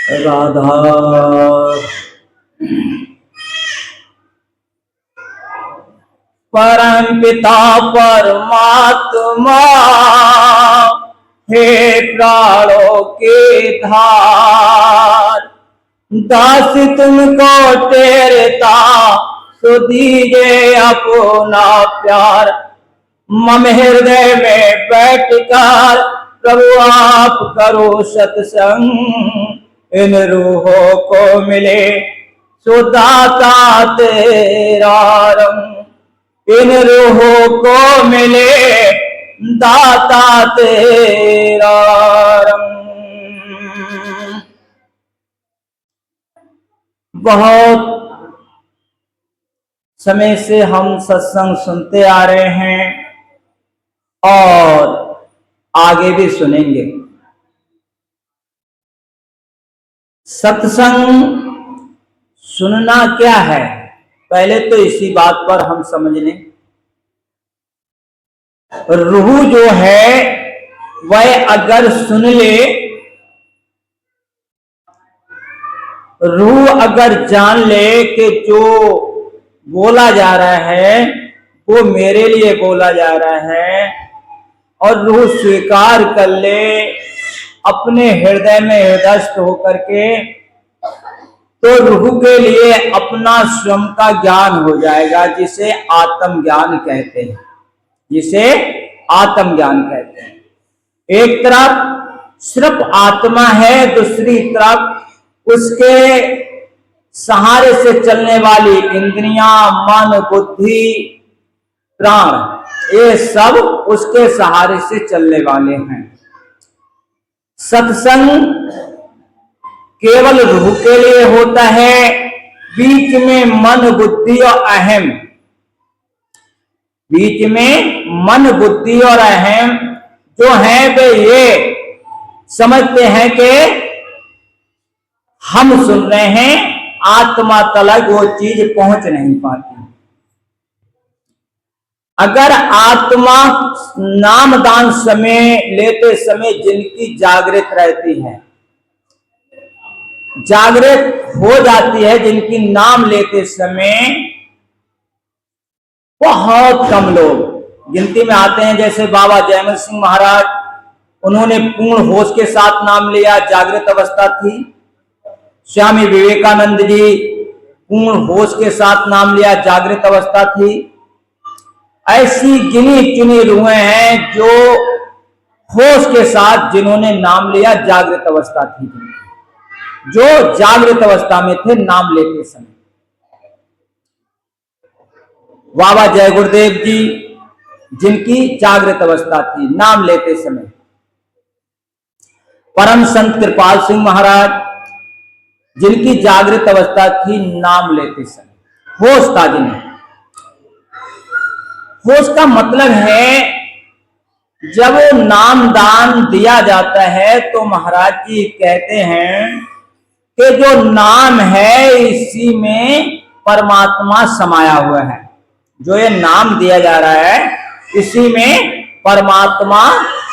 राधा। परम पिता परमात्मा, हे प्राणों के धार, दास तुमको तेरता तो दीजिए अपना प्यार। मम हृदय में बैठकर प्रभु आप करो सत्संग, इन रूहों को मिले सुदाता तेरा रंग। इन रूहों को मिले दाता तेरा रंग। बहुत समय से हम सत्संग सुनते आ रहे हैं और आगे भी सुनेंगे। सत्संग सुनना क्या है, पहले तो इसी बात पर हम समझ लें। रूह जो है वह अगर सुन ले, रूह अगर जान ले कि जो बोला जा रहा है वो मेरे लिए बोला जा रहा है, और रूह स्वीकार कर ले अपने हृदय में हृदयस्थ होकर के, तो रूह के लिए अपना स्वयं का ज्ञान हो जाएगा, जिसे आत्मज्ञान कहते हैं, जिसे आत्मज्ञान कहते हैं। एक तरफ सिर्फ आत्मा है, दूसरी तरफ उसके सहारे से चलने वाली इंद्रियां, मन, बुद्धि, प्राण, ये सब उसके सहारे से चलने वाले हैं। सत्संग केवल रूह के लिए होता है, बीच में मन, बुद्धि और अहम, बीच में मन, बुद्धि और अहम जो है वे ये समझते हैं कि हम सुन रहे हैं, आत्मा तलक वो चीज पहुंच नहीं पाती। अगर आत्मा नामदान समय लेते समय जिनकी जागृत रहती है, जागृत हो जाती है, जिनकी नाम लेते समय, बहुत कम लोग गिनती में आते हैं। जैसे बाबा जयमल सिंह महाराज, उन्होंने पूर्ण होश के साथ नाम लिया, जागृत अवस्था थी। स्वामी विवेकानंद जी पूर्ण होश के साथ नाम लिया, जागृत अवस्था थी। ऐसी गिनी चुनी रूहें हैं जो होश के साथ जिन्होंने नाम लिया, जागृत अवस्था थी, जो जागृत अवस्था में थे नाम लेते समय। बाबा जय गुरुदेव जी जिनकी जागृत अवस्था थी नाम लेते समय, परम संत कृपाल सिंह महाराज जिनकी जागृत अवस्था थी नाम लेते समय, होश था जिन्हें। होश का मतलब है जब नाम दान दिया जाता है तो महाराज जी कहते हैं कि जो नाम है इसी में परमात्मा समाया हुआ है। जो ये नाम दिया जा रहा है इसी में परमात्मा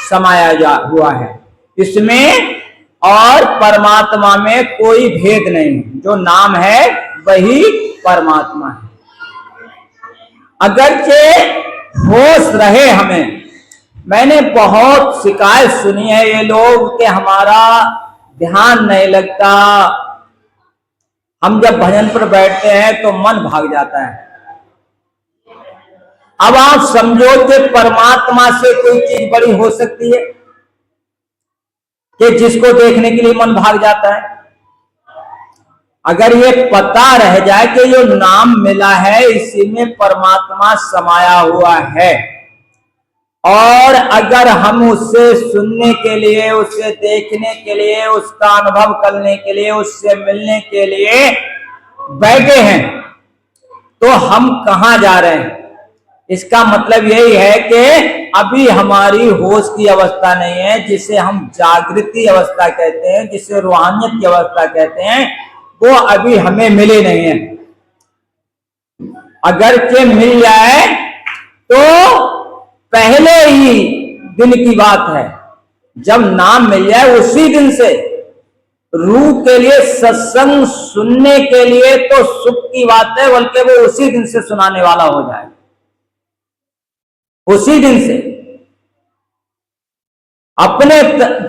समाया हुआ है, इसमें और परमात्मा में कोई भेद नहीं। जो नाम है वही परमात्मा है। अगरचे होश रहे हमें, मैंने बहुत शिकायत सुनी है ये लोग कि हमारा ध्यान नहीं लगता, हम जब भजन पर बैठते हैं तो मन भाग जाता है। अब आप समझो कि परमात्मा से कोई चीज बड़ी हो सकती है कि जिसको देखने के लिए मन भाग जाता है? अगर ये पता रह जाए कि जो नाम मिला है इसी में परमात्मा समाया हुआ है, और अगर हम उससे सुनने के लिए, उससे देखने के लिए, उसका अनुभव करने के लिए, उससे मिलने के लिए बैठे हैं, तो हम कहां जा रहे हैं? इसका मतलब यही है कि अभी हमारी होश की अवस्था नहीं है, जिसे हम जागृति अवस्था कहते हैं, जिसे रूहानियत की अवस्था कहते हैं, वो अभी हमें मिले नहीं है। अगर के मिल जाए तो पहले ही दिन की बात है, जब नाम मिल जाए उसी दिन से रूह के लिए सत्संग सुनने के लिए तो सुख की बात है, बल्कि वो उसी दिन से सुनाने वाला हो जाए, उसी दिन से। अपने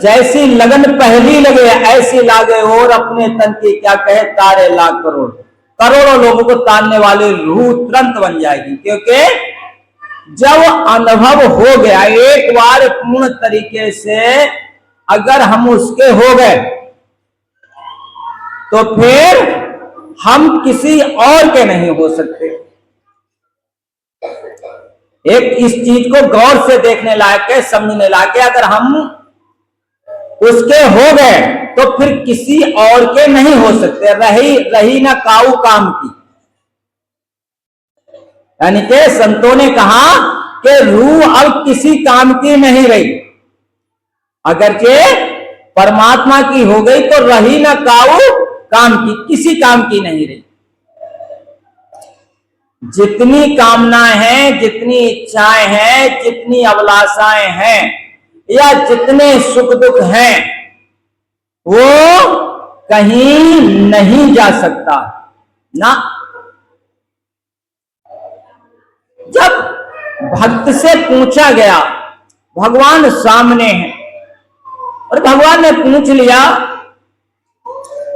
जैसी लगन पहली लगे ऐसी लागे, और अपने तन की क्या कहे तारे लाख करोड़, करोड़ों लोगों को तारने वाली रूह तुरंत बन जाएगी। क्योंकि जब अनुभव हो गया एक बार पूर्ण तरीके से, अगर हम उसके हो गए तो फिर हम किसी और के नहीं हो सकते। एक इस चीज को गौर से देखने लायक है, समझने लायक है। अगर हम उसके हो गए तो फिर किसी और के नहीं हो सकते। रही ना काऊ काम की, यानी कि संतों ने कहा कि रूह अब किसी काम की नहीं रही। अगर के परमात्मा की हो गई तो रही ना काऊ काम की, किसी काम की नहीं रही। जितनी कामनाएं हैं, जितनी इच्छाएं हैं, जितनी अभिलाषाएं हैं, या जितने सुख दुख हैं, वो कहीं नहीं जा सकता ना। जब भक्त से पूछा गया, भगवान सामने हैं, और भगवान ने पूछ लिया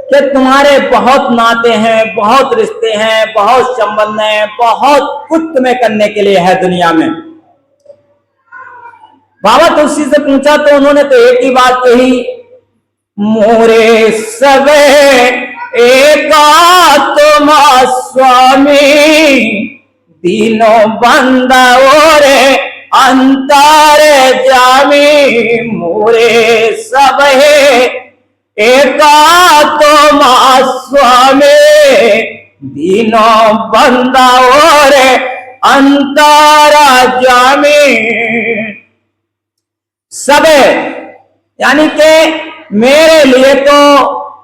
कि तुम्हारे बहुत नाते हैं, बहुत रिश्ते हैं, बहुत संबंध हैं, बहुत कुछ तुम्हें करने के लिए है दुनिया में। बाबा तुलसी से पूछा तो उन्होंने तो एक ही बात कही, मोरे सबे एका तुम स्वामी, तीनों बंदा ओरे अंतर जामी। मोरे सबे एका तुम स्वामी, तीनों बंदा ओरे अंतर जामी। सबे यानी कि मेरे लिए तो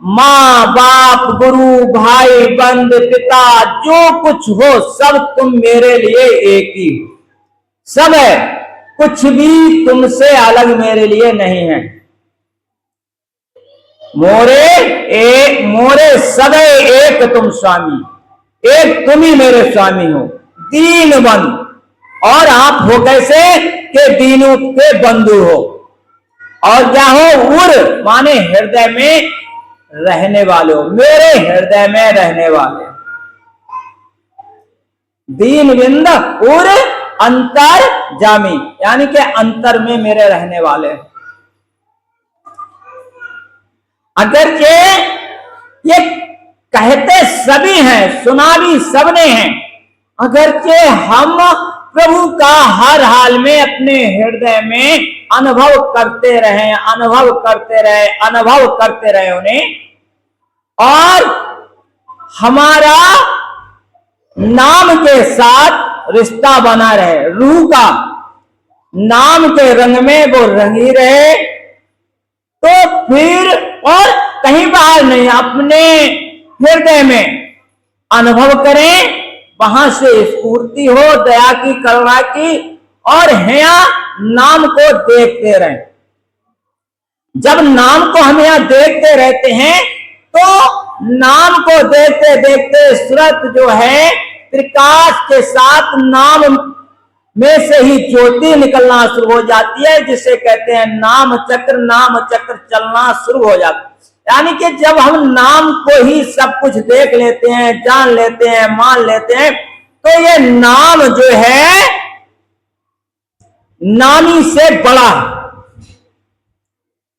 माँ बाप गुरु भाई बंद पिता जो कुछ हो सब तुम मेरे लिए एक ही हो। सब है, कुछ भी तुमसे अलग मेरे लिए नहीं है। मोरे सबे एक तुम स्वामी, एक तुम ही मेरे स्वामी हो। दीन बंद, और आप हो कैसे के दीनों के बंधु हो। और क्या हो, उर माने हृदय में रहने वाले हो, मेरे हृदय में रहने वाले। दीन बिंद उर अंतर जामी, यानी कि अंतर में मेरे रहने वाले। अगर ये कहते सभी हैं, सुना भी सबने हैं, अगर के हम प्रभु का हर हाल में अपने हृदय में अनुभव करते रहे, अनुभव करते रहे, अनुभव करते रहे उन्हें, और हमारा नाम के साथ रिश्ता बना रहे, रूह का नाम के रंग में वो रंगी रहे, तो फिर और कहीं बाहर नहीं, अपने हृदय में अनुभव करें, वहां से स्फूर्ति हो दया की, करुणा की, और यहाँ नाम को देखते रहें। जब नाम को हम यहाँ देखते रहते हैं तो नाम को देखते देखते सूरत जो है प्रकाश के साथ नाम में से ही ज्योति निकलना शुरू हो जाती है, जिसे कहते हैं नाम चक्र चलना शुरू हो जाता है। यानी कि जब हम नाम को ही सब कुछ देख लेते हैं, जान लेते हैं, मान लेते हैं, तो ये नाम जो है नामी से बड़ा है।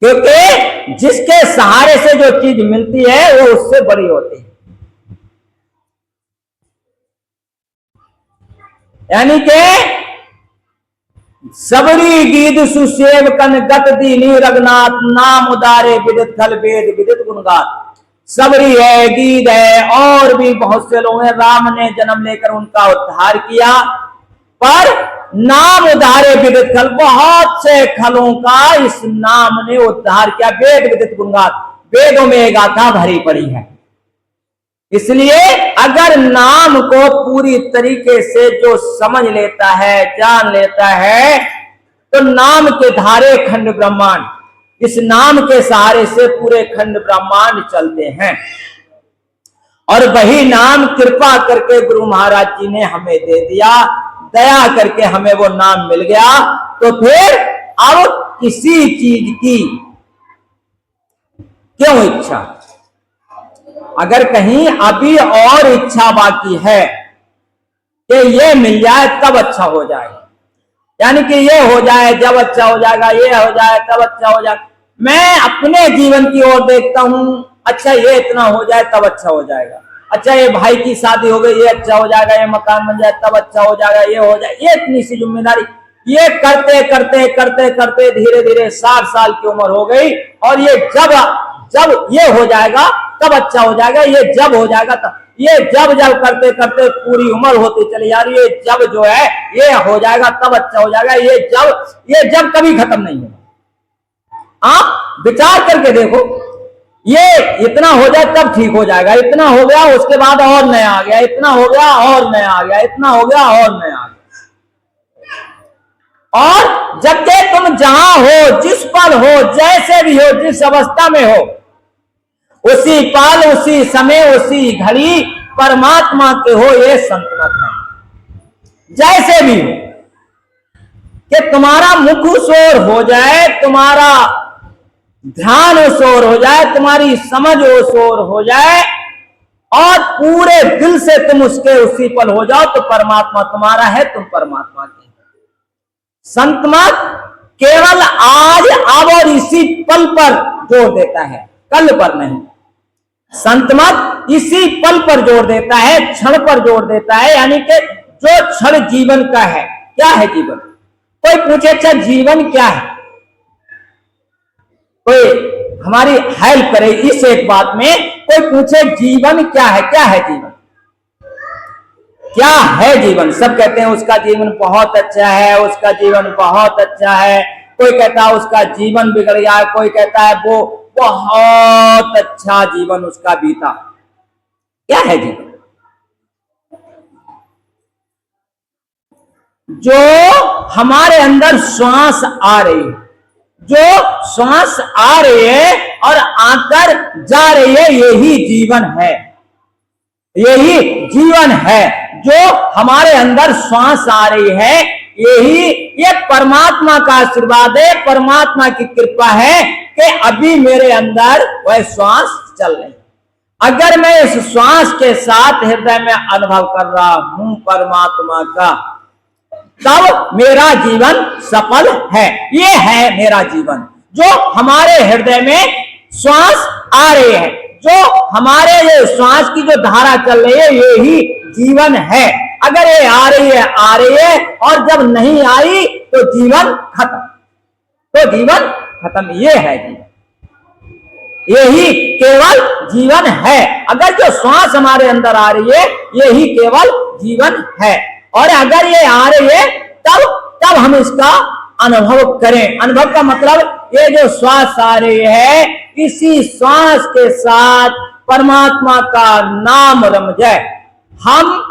क्योंकि जिसके सहारे से जो चीज मिलती है वो उससे बड़ी होती है। यानी कि सबरी गीत सुसेव कन गत दीनी रघुनाथ, नाम उदारे विदित खल वेद विदित गुणगात। सबरी है, गीत है, और भी बहुत से लोग हैं। राम ने जन्म लेकर उनका उद्धार किया, पर नाम उद्धारे विदित खल, बहुत से खलों का इस नाम ने उद्धार किया। वेद विदित गुणगात, वेदों में एक गाथा भरी पड़ी है। इसलिए अगर नाम को पूरी तरीके से जो समझ लेता है, जान लेता है, तो नाम के धारे खंड ब्रह्मांड। इस नाम के सहारे से पूरे खंड ब्रह्मांड चलते हैं। और वही नाम कृपा करके गुरु महाराज जी ने हमें दे दिया, दया करके हमें वो नाम मिल गया। तो फिर अब किसी चीज की क्यों इच्छा? अगर कहीं अभी और इच्छा बाकी है कि ये मिल जाए तब अच्छा हो जाएगा, यानी कि ये हो जाए जब अच्छा हो जाएगा, ये हो जाए तब अच्छा हो जाएगा। मैं अपने जीवन की ओर देखता हूं, अच्छा ये इतना हो जाए तब अच्छा हो जाएगा, अच्छा ये भाई की शादी हो गई ये अच्छा हो जाएगा, ये मकान बन जाए तब अच्छा हो जाएगा, ये हो जाए, ये इतनी सी जिम्मेदारी, ये करते करते करते करते धीरे धीरे 60 साल की उम्र हो गई। और ये जब ये हो जाएगा तब अच्छा हो जाएगा, ये जब हो जाएगा तब, ये जब करते करते पूरी उम्र होती चली जा रही है। जब जो है ये हो जाएगा तब अच्छा हो जाएगा, ये जब कभी खत्म नहीं होगा। आप विचार करके देखो, ये इतना हो जाए तब ठीक हो जाएगा, इतना हो गया उसके बाद और नया आ गया, इतना हो गया और नया आ गया, इतना हो गया और नया आ गया। और जबकि तुम जहां हो, जिस पल हो, जैसे भी हो, जिस अवस्था में हो, उसी पल, उसी समय, उसी घड़ी परमात्मा के हो, ये संतमत है। जैसे भी हो, कि तुम्हारा मुख उस ओर हो जाए, तुम्हारा ध्यान उस ओर हो जाए, तुम्हारी समझ उस ओर हो जाए और पूरे दिल से तुम उसके उसी पल हो जाओ, तो परमात्मा तुम्हारा है, तुम परमात्मा के। संतमत केवल आज, अब और इसी पल पर जोर देता है, कल पर नहीं। संतमत इसी पल पर जोर देता है, क्षण पर जोर देता है, यानी कि जो क्षण जीवन का है। क्या है जीवन? कोई पूछे अच्छा जीवन क्या है, कोई हमारी हेल्प करे इस एक बात में। कोई पूछे जीवन क्या है, क्या है जीवन, क्या है जीवन? सब कहते हैं उसका जीवन बहुत अच्छा है, उसका जीवन बहुत अच्छा है। कोई कहता है उसका जीवन बिगड़ गया है, कोई कहता है वो बहुत अच्छा जीवन उसका बीता। क्या है जीवन? जो हमारे अंदर श्वास आ रही है, जो श्वास आ रही है और आकर जा रही है, यही जीवन है, यही जीवन है। जो हमारे अंदर श्वास आ रही है, यही, ये परमात्मा का आशीर्वाद है, परमात्मा की कृपा है कि अभी मेरे अंदर वह श्वास चल रही। अगर मैं इस श्वास के साथ हृदय में अनुभव कर रहा हूं परमात्मा का, तब मेरा जीवन सफल है। ये है मेरा जीवन, जो हमारे हृदय में श्वास आ रही है, जो हमारे ये श्वास की जो धारा चल रही है, यही जीवन है। अगर ये आ रही है और जब नहीं आई तो जीवन खत्म, तो जीवन खत्म। ये है जीवन, यही केवल जीवन है। अगर जो श्वास हमारे अंदर आ रही है, यही केवल जीवन है। और अगर ये आ रही है तब हम इसका अनुभव करें। अनुभव का मतलब, ये जो श्वास आ रही है, इसी श्वास के साथ परमात्मा का नाम रम जाए। हम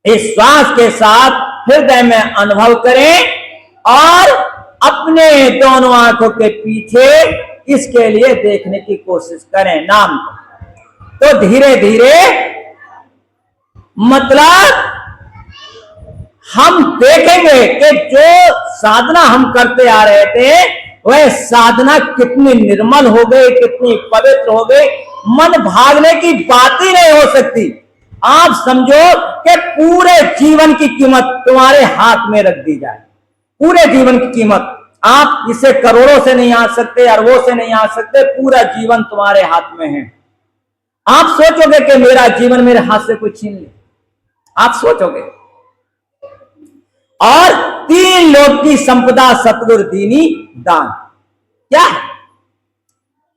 इस श्वास के साथ हृदय में अनुभव करें और अपने दोनों आंखों के पीछे इसके लिए देखने की कोशिश करें नाम को। तो धीरे धीरे, मतलब हम देखेंगे कि जो साधना हम करते आ रहे थे, वह साधना कितनी निर्मल हो गई, कितनी पवित्र हो गई। मन भागने की बात ही नहीं हो सकती। आप समझो कि पूरे जीवन की कीमत तुम्हारे हाथ में रख दी जाए, पूरे जीवन की कीमत। आप इसे करोड़ों से नहीं आ सकते, अरबों से नहीं आ सकते, पूरा जीवन तुम्हारे हाथ में है। आप सोचोगे कि मेरा जीवन मेरे हाथ से कोई छीन ले, आप सोचोगे। और 3 लोक की संपदा सतगुरु दीनी दान। क्या है?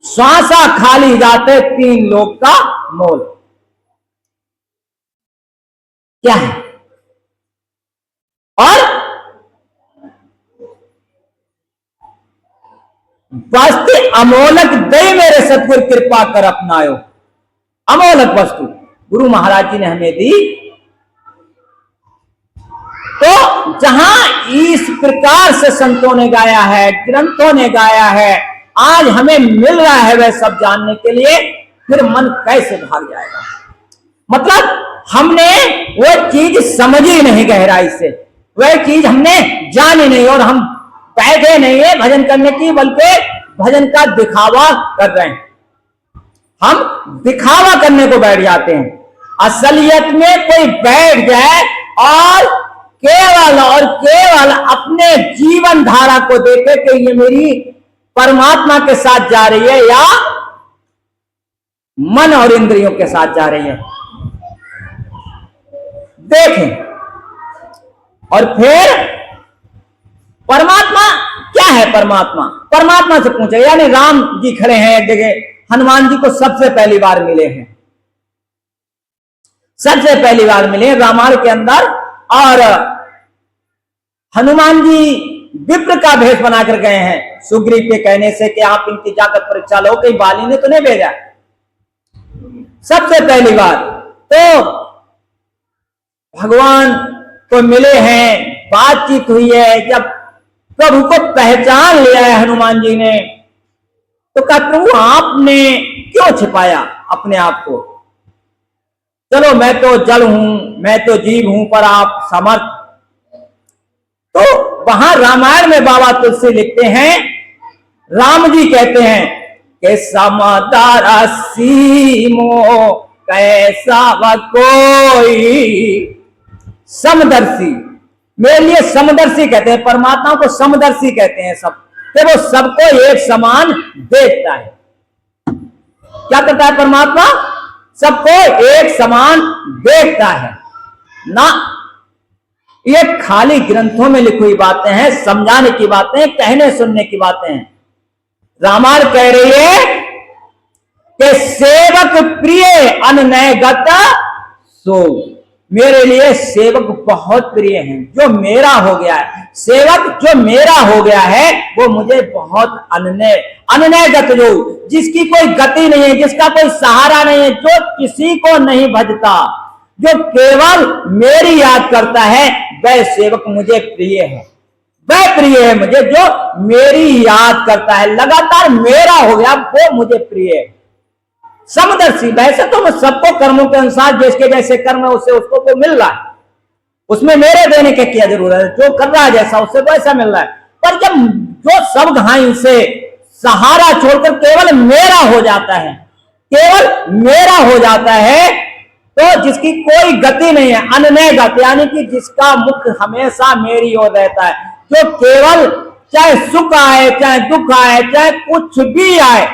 श्वासा खाली जाते 3 लोक का मोल। क्या है? और वस्तु अमोलक दे मेरे सतगुरु कृपा कर अपनायो। अमोलक वस्तु गुरु महाराज जी ने हमें दी। तो जहां इस प्रकार से संतों ने गाया है, ग्रंथों ने गाया है आज हमें मिल रहा है वह सब जानने के लिए, फिर मन कैसे भाग जाएगा। मतलब हमने वो चीज समझी नहीं गहराई से, वह चीज हमने जानी नहीं, और हम बैठे नहीं है भजन करने की, बल्कि भजन का दिखावा कर रहे हैं। हम दिखावा करने को बैठ जाते हैं। असलियत में कोई बैठ जाए और केवल अपने जीवन धारा को देखे कि ये मेरी परमात्मा के साथ जा रही है या मन और इंद्रियों के साथ जा रही है, देखें। और फिर परमात्मा क्या है? परमात्मा से पूछे। यानी राम जी खड़े हैं एक जगह, हनुमान जी को सबसे पहली बार मिले हैं, सबसे पहली बार मिले रामायण के अंदर। और हनुमान जी विप्र का भेष बनाकर गए हैं सुग्रीव के कहने से कि आप इनकी जाकर परीक्षा लो, कहीं बाली ने तो नहीं भेजा। सबसे पहली बार तो भगवान को मिले हैं, बातचीत हुई है। जब प्रभु को पहचान लिया है हनुमान जी ने, तो कहा प्रभु आपने क्यों छिपाया अपने आप को? चलो मैं तो जल हूं, मैं तो जीव हूं, पर आप समर्थ। तो वहां रामायण में बाबा तुलसी लिखते हैं, राम जी कहते हैं कि समदारा सीमो कैसा व कोई। समदर्शी, मेरे लिए समदर्शी कहते हैं, परमात्मा को समदर्शी कहते हैं सब, कि वो सबको एक समान देखता है। क्या करता है परमात्मा? सबको एक समान देखता है ना। ये खाली ग्रंथों में लिखी हुई बातें हैं, समझाने की बातें, कहने सुनने की बातें हैं। रामायण कह रही है कि सेवक प्रिय अननयगत सो। मेरे लिए सेवक बहुत प्रिय हैं, जो मेरा हो गया है। सेवक जो मेरा हो गया है वो मुझे बहुत अनन्यगत, जो जिसकी कोई गति नहीं है, जिसका कोई सहारा नहीं है, जो किसी को नहीं भजता, जो केवल मेरी याद करता है, वह सेवक मुझे प्रिय है। वह प्रिय है मुझे जो मेरी याद करता है, लगातार मेरा हो गया, वो मुझे प्रिय है। समदर्शी, वैसे तो मैं सबको कर्मों के अनुसार जिसके जैसे कर्म है उससे उसको तो मिल रहा है, उसमें मेरे देने की क्या जरूरत है? जो कर रहा है जैसा उससे वैसा मिल रहा है। पर जब जो सब घाई से सहारा छोड़कर केवल मेरा हो जाता है, केवल मेरा हो जाता है, तो जिसकी कोई गति नहीं है, अनन्यगत, यानी कि जिसका मुख हमेशा मेरी ओर रहता है, जो केवल चाहे सुख आए, चाहे दुख आए, चाहे कुछ भी आए,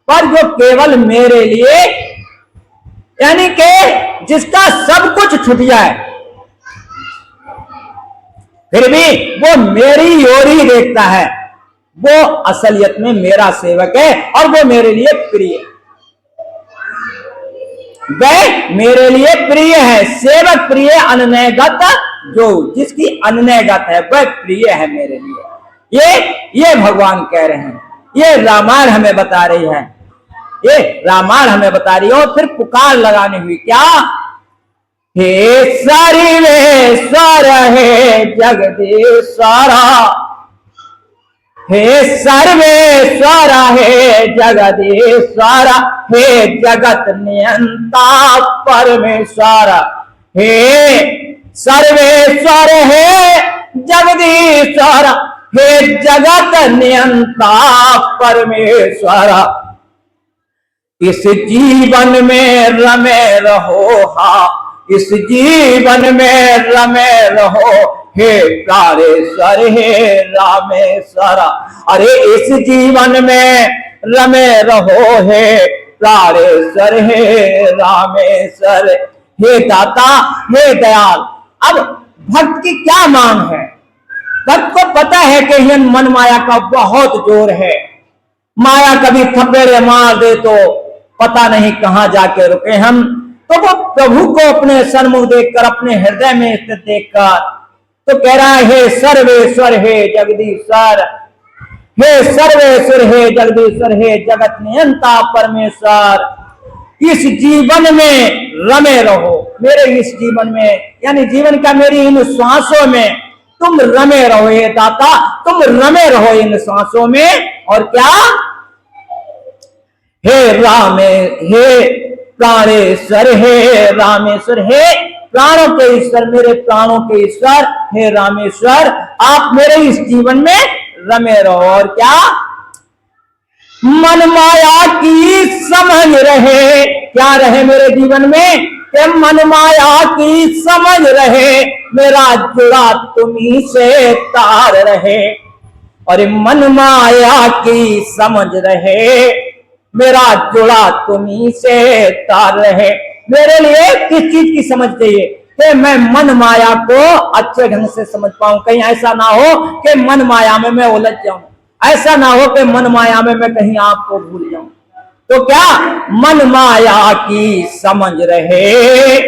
पर जो केवल मेरे लिए, यानी कि जिसका सब कुछ छूट जाए फिर भी वो मेरी ओर ही देखता है, वो असलियत में मेरा सेवक है और वो मेरे लिए प्रिय है। वह मेरे लिए प्रिय है, सेवक प्रिय अनन्यगत, जो जिसकी अनन्यगत है वह प्रिय है मेरे लिए। ये भगवान कह रहे हैं, ये रामायण हमें बता रही है, ये रामायण हमें बता रही है। और फिर पुकार लगानी हुई, क्या? हे सर्वेश्वर हे जगदीश्वर, हे सर्वेश्वर हे जगदीश्वर, हे जगत नियंता परमेश्वर, हे सर्वेश्वर हे जगदीश्वर, हे जगत नियंता परमेश्वर। इस जीवन में रमे रहो, हा इस जीवन में रमे रहो, हे प्राणेश्वर हे रामेश्वर। अरे इस जीवन में रमे रहो, हे प्राणेश्वर हे रामेश्वर। हे दाता, हे दयाल। अब भक्त की क्या मांग है? भक्त को पता है कि यह मन माया का बहुत जोर है, माया कभी थपेड़े मार दे तो पता नहीं कहां जाके रुके हम। तो वो प्रभु को अपने सन्मुख देखकर, अपने हृदय में स्थित देखकर तो कह रहा है, हे सर्वेश्वर हे जगदीश्वर, हे सर्वेश्वर हे जगदीश्वर, हे जगत नियंता परमेश्वर, इस जीवन में रमे रहो, मेरे इस जीवन में, यानी जीवन का मेरी इन श्वासों में तुम रमे रहो। हे दाता, तुम रमे रहो इन श्वासों में। और क्या? हे रामे, हे प्राणेश्वर, हे रामेश्वर, हे प्राणों के ईश्वर, मेरे प्राणों के ईश्वर, हे रामेश्वर, आप मेरे इस जीवन में रमे रहो। और क्या? मन माया की समझ रहे, क्या रहे मेरे जीवन में? कि मन माया की समझ रहे, मेरा जुड़ा तुम्ही से तार रहे। और मन माया की समझ रहे, मेरा जुड़ा तुम्ही से तार रहे। मेरे लिए किस चीज की समझ चाहिए? कि मैं मन माया को अच्छे ढंग से समझ पाऊं। कहीं ऐसा ना हो कि मन माया में मैं उलझ जाऊं, ऐसा ना हो कि मन माया में मैं कहीं आपको भूल जाऊं। तो क्या? मन माया की समझ रहे,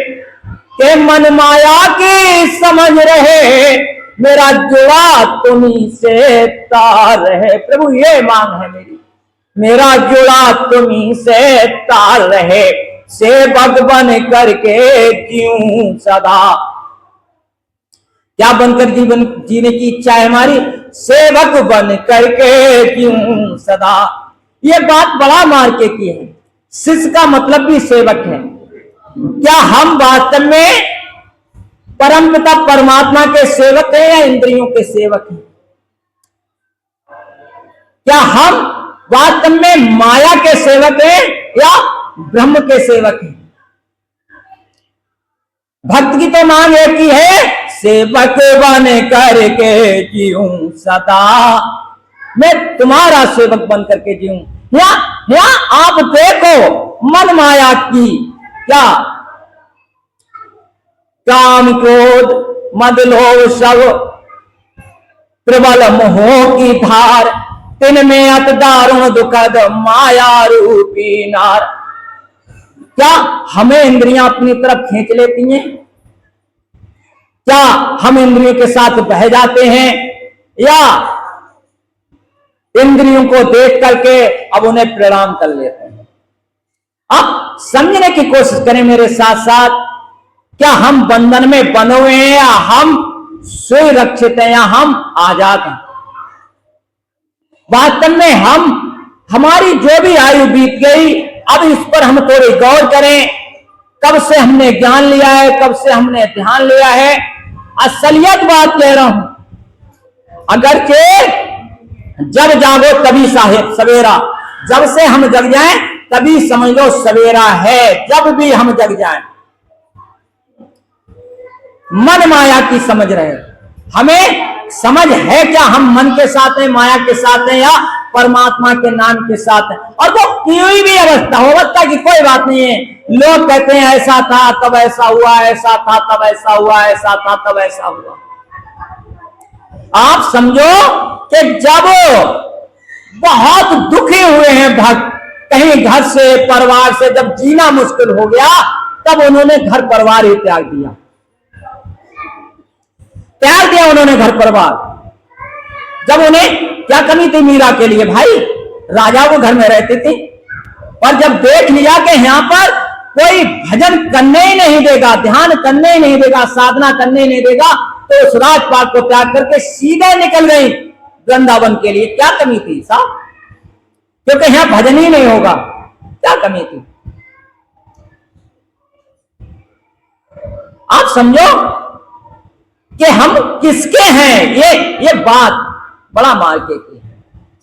कि मन माया की समझ रहे, मेरा जुड़ा तुम्ही से तार रहे। प्रभु ये मांग है मेरी, मेरा जुड़ा तुम्ही से तार रहे, सेवक बन करके जीऊं सदा। क्या बनकर जीवन जीने की इच्छा है हमारी? सेवक बन करके जीऊं सदा। ये बात बड़ा मार्के की है। शिष्य का मतलब भी सेवक है। क्या हम वास्तव में परमपिता परमात्मा के सेवक हैं या इंद्रियों के सेवक हैं? क्या हम वास्तव में माया के सेवक हैं या ब्रह्म के सेवक हैं? भक्त की तो मांग एक ही है, सेवक बन करके जीऊं सदा, मैं तुम्हारा सेवक बन करके जीऊं। या आप देखो मन माया की क्या काम क्रोध मद लोभ सब प्रबल मोह की धार, तिनमें अत दारुण दुखद माया रूपी नार। क्या हमें इंद्रियां अपनी तरफ खींच लेती हैं? क्या हम इंद्रियों के साथ बह जाते हैं, या इंद्रियों को देख करके अब उन्हें प्रणाम कर लेते हैं? अब समझने की कोशिश करें मेरे साथ साथ, क्या हम बंधन में बंधे हुए हैं या हम सुरक्षित हैं या हम आजाद हैं? वास्तव में हम, हमारी जो भी आयु बीत गई, अब इस पर हम थोड़ी गौर करें। कब से हमने ज्ञान लिया है, कब से हमने ध्यान लिया है? असलियत बात कह रहा हूं, अगरचे जब जागो तभी साहेब सवेरा, जब से हम जग जाएं तभी समझ लो सवेरा है। जब भी हम जग जाएं, मन माया की समझ रहे, हमें समझ है क्या हम मन के साथ हैं, माया के साथ हैं, या परमात्मा के नाम के साथ हैं? और वो कोई भी अवस्था हो, अवस्था की कोई बात नहीं है। लोग कहते हैं ऐसा था तब ऐसा हुआ, ऐसा था तब ऐसा हुआ, ऐसा था तब ऐसा हुआ। आप समझो कि जब बहुत दुखी हुए हैं भक्त, कहीं घर से परिवार से जब जीना मुश्किल हो गया, तब उन्होंने घर परिवार ही त्याग दिया। त्याग दिया उन्होंने घर परिवार। जब उन्हें क्या कमी थी मीरा के लिए? भाई राजा वो घर में रहती थी, और जब देख लिया कि यहां पर कोई भजन करने ही नहीं देगा, ध्यान करने ही नहीं देगा, साधना करने ही नहीं देगा, तो उस राजपाट को त्याग करके सीधे निकल गई वृंदावन के लिए। क्या कमी थी साहब? क्योंकि यहां भजन ही नहीं होगा। क्या कमी थी? आप समझो कि हम किसके हैं। ये बात बड़ा मार्के की है।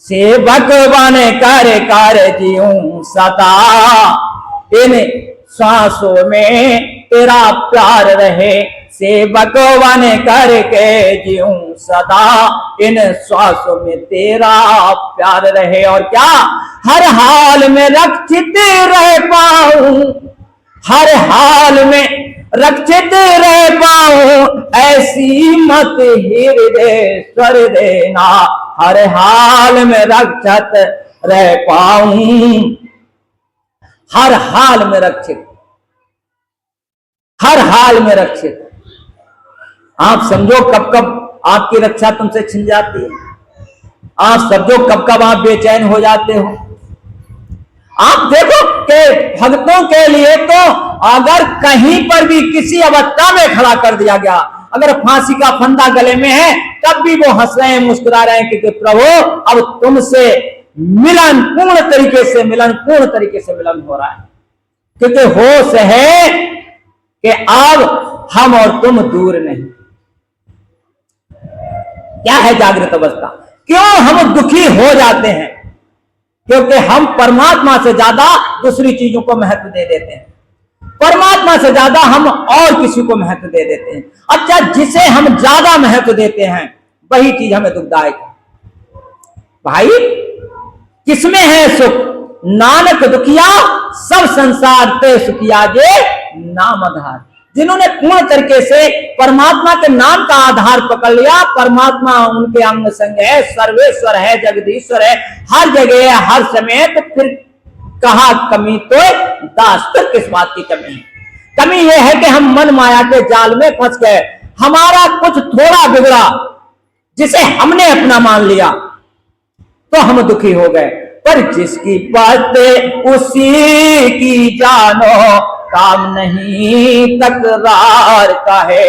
सेवक बन कर जीऊं सदा, इन सांसों में तेरा प्यार रहे, सेवक बन करके जीऊं सदा, इन श्वासों में तेरा प्यार रहे। और क्या? हर हाल में रक्षित रह पाऊं, हर हाल में रक्षित रह पाऊं, ऐसी मत हृदय स्वर देना, हर हाल में रक्षित रह पाऊं, हर हाल में रक्षित, हर हाल में रक्षित। आप समझो कब कब आपकी रक्षा तुमसे छिन जाती है, आप समझो कब कब आप बेचैन हो जाते हो। आप देखो कि भक्तों के लिए तो अगर कहीं पर भी किसी अवस्था में खड़ा कर दिया गया, अगर फांसी का फंदा गले में है, तब भी वो हंस रहे हैं, मुस्कुरा रहे हैं कि प्रभु अब तुमसे मिलन पूर्ण तरीके से मिलन हो रहा है, क्योंकि होश है कि अब हम और तुम दूर नहीं। क्या है जागृत अवस्था? क्यों हम दुखी हो जाते हैं? क्योंकि हम परमात्मा से ज्यादा दूसरी चीजों को महत्व दे देते हैं, परमात्मा से ज्यादा हम और किसी को महत्व दे देते हैं। अच्छा, जिसे हम ज्यादा महत्व देते हैं वही चीज हमें दुखदायक है। भाई, किसमें है सुख? नानक दुखिया सब संसार ते सुखिया जे नाम आधार। जिन्होंने पूर्ण तरीके से परमात्मा के नाम का आधार पकड़ लिया, परमात्मा उनके अंग संग है, सर्वेश्वर है, जगदीश्वर है, हर जगह है, हर समय, तो फिर कहा कमी तो दास, तो किस बात की कमी है? कमी यह है कि हम मन माया के जाल में फंस गए, हमारा कुछ थोड़ा बिगड़ा जिसे हमने अपना मान लिया तो हम दुखी हो गए। पर जिसकी बातें उसी की जानो, काम नहीं तकरार का है।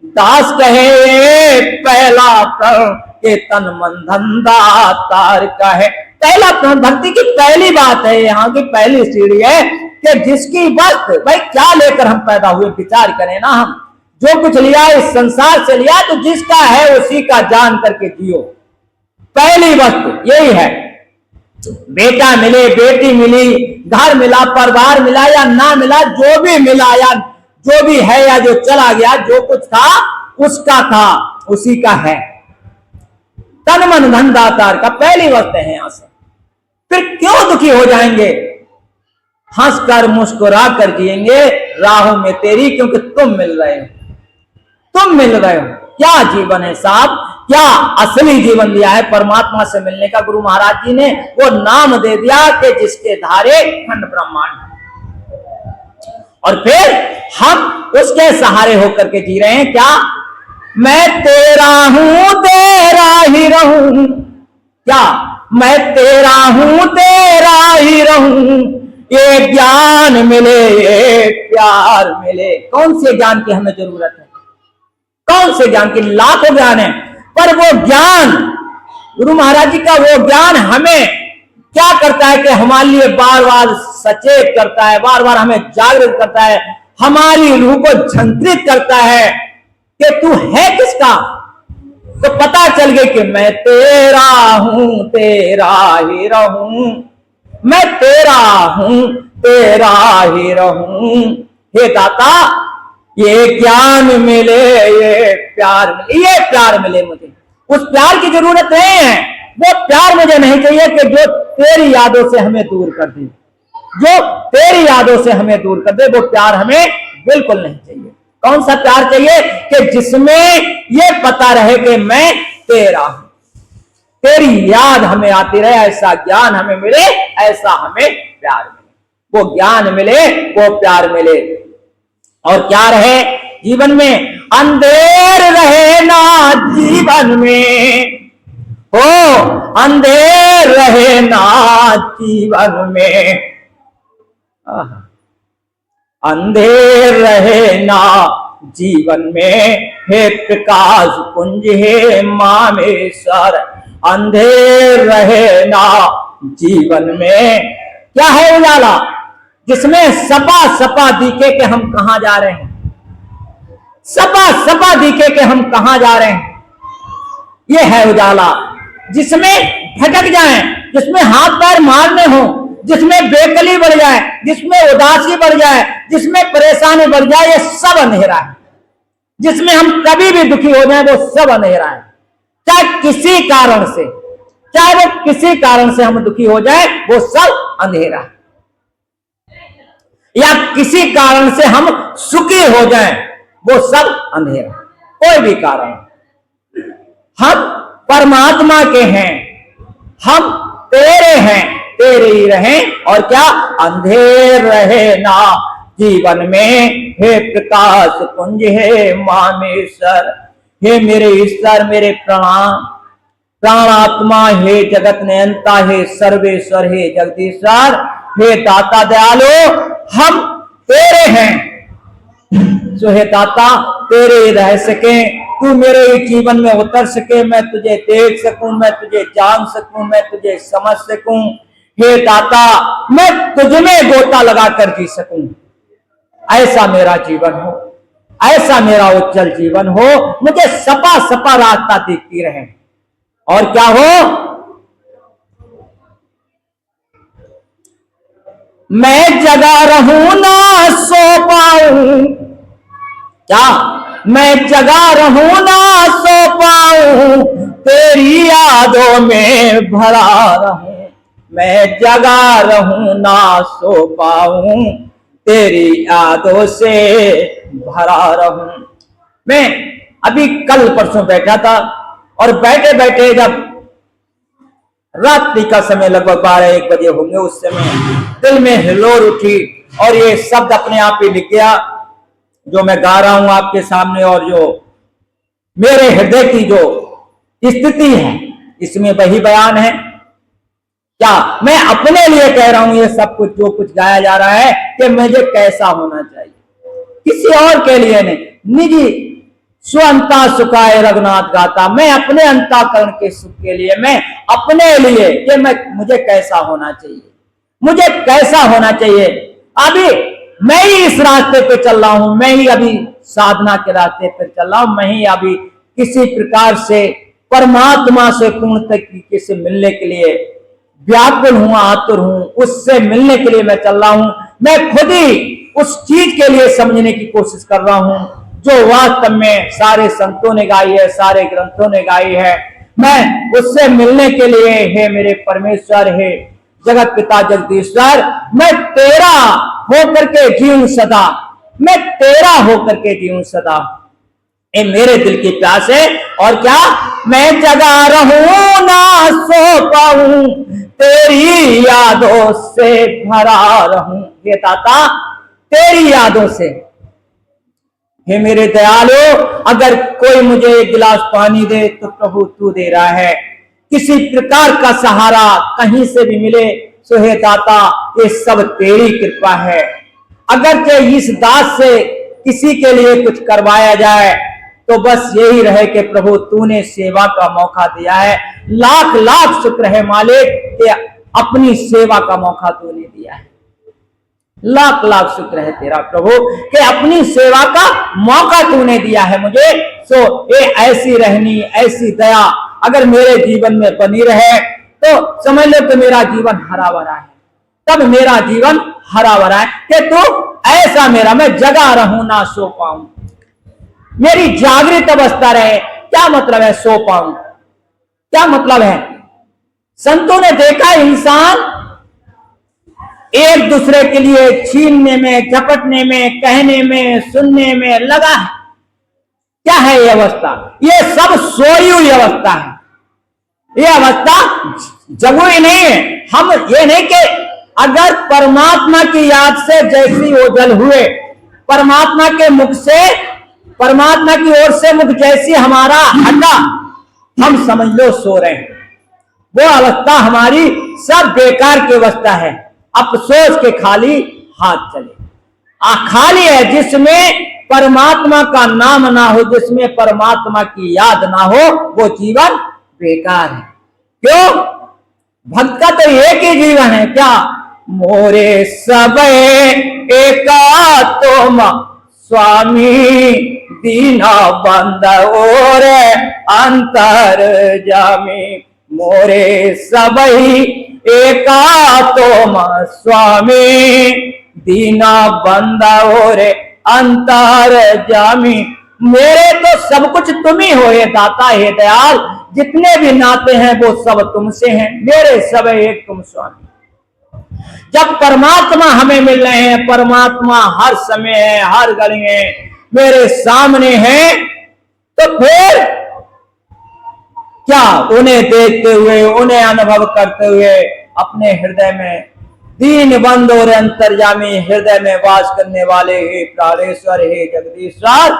दास कहे पहला प्रण के तन मन धंधा तार का है। पहला प्रण भक्ति की पहली बात है, यहाँ की पहली सीढ़ी है कि जिसकी वक्त, भाई क्या लेकर हम पैदा हुए, विचार करें ना। हम जो कुछ लिया इस संसार से लिया, तो जिसका है उसी का जान करके जियो। पहली वक्त यही है। बेटा मिले, बेटी मिली, घर मिला, परिवार मिला या ना मिला, जो भी मिला या जो भी है या जो चला गया, जो कुछ था उसका था, उसी का है। तन मन धन दातार का पहली वक्त है। यहां से फिर क्यों दुखी हो जाएंगे? हंसकर मुस्कुरा कर जिएंगे राहों में तेरी, क्योंकि तुम मिल रहे हो, तुम मिल रहे हो। क्या जीवन है साहब, क्या असली जीवन दिया है परमात्मा से मिलने का। गुरु महाराज जी ने वो नाम दे दिया कि जिसके धारे खंड ब्रह्मांड, और फिर हम उसके सहारे होकर के जी रहे हैं। क्या? मैं तेरा हूं तेरा ही रहूं। क्या? मैं तेरा हूं तेरा ही रहूं। ये ज्ञान मिले, ये प्यार मिले। कौन से ज्ञान की हमें जरूरत है? कौन से ज्ञान की? लाखों ज्ञान है, पर वो ज्ञान, गुरु महाराज जी का वो ज्ञान हमें क्या करता है कि हमारे लिए बार बार सचेत करता है, बार बार हमें जागृत करता है, हमारी रूह को झंकृत करता है कि तू है किसका। तो पता चल गया कि मैं तेरा हूं तेरा ही रहूं, मैं तेरा हूं तेरा ही रहूं। हे दाता, ये ज्ञान मिले, ये प्यार मिले, ये प्यार मिले मुझे। उस प्यार की जरूरत नहीं है, वो प्यार मुझे नहीं चाहिए कि जो तेरी यादों से हमें दूर कर दे, जो तेरी यादों से हमें दूर कर दे, वो प्यार हमें बिल्कुल नहीं चाहिए। कौन सा प्यार चाहिए? कि जिसमें ये पता रहे कि मैं तेरा हूं, तेरी याद हमें आती रहे, ऐसा ज्ञान हमें मिले, ऐसा हमें प्यार मिले। वो ज्ञान मिले, वो प्यार मिले। और क्या रहे जीवन में? अंधेर रहे ना जीवन में, हो अंधेर रहे ना जीवन में, अंधेर रहे ना जीवन में, हे प्रकाश पुंज हे मामेश्वर, अंधेर रहे ना जीवन में। क्या है उजाला? जिसमें सपा सपा दिखे कि हम कहां जा रहे हैं, सपा सपा दिखे कि हम कहां जा रहे हैं, ये है उजाला। जिसमें भटक जाएं, जिसमें हाथ पैर मारने हो, जिसमें बेकली बढ़ जाए, जिसमें उदासी बढ़ जाए, जिसमें परेशानी बढ़ जाए, ये सब अंधेरा है। जिसमें हम कभी भी दुखी हो जाए, वो सब अंधेरा है। चाहे किसी कारण से, चाहे वो किसी कारण से हम दुखी हो जाए, वो सब अंधेरा है। या किसी कारण से हम सुखी हो जाएं, वो सब अंधेरा। कोई भी कारण, हम परमात्मा के हैं, हम तेरे हैं, तेरे ही रहें। और क्या? अंधेर रहे ना जीवन में, हे प्रकाश पुंज हे मामेश्वर। हे मेरे ईश्वर, मेरे प्रणाम, प्राणात्मा, हे जगत नियंता, हे सर्वेश्वर, हे जगदीश्वर, हे दाता दयालु, हम तेरे हैं। जो हे दाता तेरे रह सके, तू मेरे जीवन में उतर सके, मैं तुझे देख सकूं, मैं तुझे जान सकूं, मैं तुझे समझ सकूं। हे दाता, मैं तुझ में गोता लगाकर जी सकूं। ऐसा मेरा जीवन हो, ऐसा मेरा उज्जवल जीवन हो, मुझे सपा सपा रास्ता दिखती रहे। और क्या हो, मैं जगा रहूं ना सो पाऊं, क्या मैं जगा रहूं ना सो पाऊं, तेरी यादों में भरा रहूं। मैं जगा रहूं ना सो पाऊं, तेरी यादों से भरा रहूं। मैं अभी कल परसों बैठा था और बैठे बैठे जब रात्रि का समय लगभग 12-1 बजे होंगे, उस समय दिल में हिलोर उठी और ये शब्द अपने आप ही लिख गया जो मैं गा रहा हूं आपके सामने, और जो मेरे हृदय की जो स्थिति है इसमें वही बयान है। क्या मैं अपने लिए कह रहा हूं ये सब कुछ जो कुछ गाया जा रहा है कि मुझे कैसा होना चाहिए, किसी और के लिए नहीं। निजी स्वंता सुखाए रघुनाथ गाता, मैं अपने अंताकरण के सुख के लिए, मैं अपने लिए कि मुझे कैसा होना चाहिए, मुझे कैसा होना चाहिए। अभी मैं ही इस रास्ते पे चल रहा हूं, मैं ही अभी साधना के रास्ते पे चल रहा हूं, मैं ही अभी किसी प्रकार से परमात्मा से पूर्ण तरीके से मिलने के लिए व्याकुल हूं, आतुर हूं, उससे मिलने के लिए मैं चल रहा हूं। मैं खुद ही उस चीज के लिए समझने की कोशिश कर रहा हूं जो वास्तव में सारे संतों ने गाई है, सारे ग्रंथों ने गाई है। मैं उससे मिलने के लिए, हे मेरे परमेश्वर, हे जगत पिता जगदीश्वर, मैं तेरा होकर के जीऊं सदा, मैं तेरा होकर के जीऊं सदा, ये मेरे दिल की प्यास है। और क्या, मैं जगा रहूं ना सो पाऊं, तेरी यादों से भरा रहूं। हे दाता, तेरी यादों से, हे मेरे दयालु, अगर कोई मुझे एक गिलास पानी दे तो प्रभु तू दे रहा है। किसी प्रकार का सहारा कहीं से भी मिले तो हे दाता, ये सब तेरी कृपा है। अगर चाहे इस दास से किसी के लिए कुछ करवाया जाए तो बस यही रहे कि प्रभु तूने सेवा का मौका दिया है। लाख लाख शुक्र है मालिक कि अपनी सेवा का मौका तूने दिया है। लाख लाख शुक्र है तेरा प्रभु कि अपनी सेवा का मौका तूने दिया है मुझे। सो ये ऐसी रहनी, ऐसी दया अगर मेरे जीवन में बनी रहे तो समझ लो कि मेरा जीवन हरा भरा है। तब मेरा जीवन हरा भरा है कि तू ऐसा मेरा, मैं जगा रहूं ना सो पाऊं, मेरी जागृत अवस्था रहे। क्या मतलब है सो पाऊं, क्या मतलब है? संतों ने देखा इंसान एक दूसरे के लिए छीनने में, झपटने में, कहने में, सुनने में लगा है। क्या है ये अवस्था? ये सब सोई हुई अवस्था है। ये अवस्था जगुई नहीं है। हम ये नहीं कि अगर परमात्मा की याद से जैसी ओझल हुए, परमात्मा के मुख से, परमात्मा की ओर से मुख जैसी हमारा हटा, हम समझ लो सो रहे हैं। वो अवस्था हमारी सब बेकार की अवस्था है। अफसोस के खाली हाथ चले। खाली है जिसमें परमात्मा का नाम ना हो, जिसमें परमात्मा की याद ना हो, वो जीवन बेकार है। क्यों? भक्त का तो एक ही जीवन है। क्या? मोरे सब एका तुम स्वामी, दीना बंद और अंतर जामी। मोरे सबही एका तुम स्वामी, दीना बंदा और अंतर जामी। मेरे तो सब कुछ तुम ही हो हे दाता, हे दयाल। जितने भी नाते हैं वो सब तुमसे हैं। मेरे सब एक तुम स्वामी। जब परमात्मा हमें मिल रहे हैं, परमात्मा हर समय है, हर घड़ी है, मेरे सामने है, तो फिर क्या उन्हें देखते हुए, उन्हें अनुभव करते हुए अपने हृदय में दीन बंद और अंतर्यामी, हृदय में वास करने वाले हे प्राणेश्वर, हे जगदीश्वर,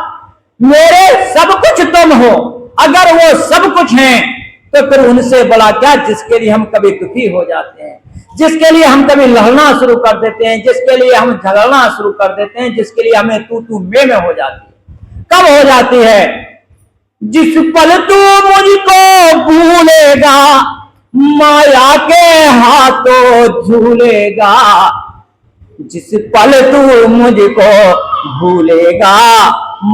मेरे सब कुछ तुम हो। अगर वो सब कुछ हैं तो फिर उनसे बड़ा क्या, जिसके लिए हम कभी दुखी हो जाते हैं, जिसके लिए हम कभी लड़ना शुरू कर देते हैं, जिसके लिए हम झगड़ना शुरू कर देते हैं, जिसके लिए हमें तू तू में हो जाती है। कब हो जाती है? जिस पल तू मुझको भूलेगा, माया के हाथों झूलेगा। जिस पल तू मुझको भूलेगा,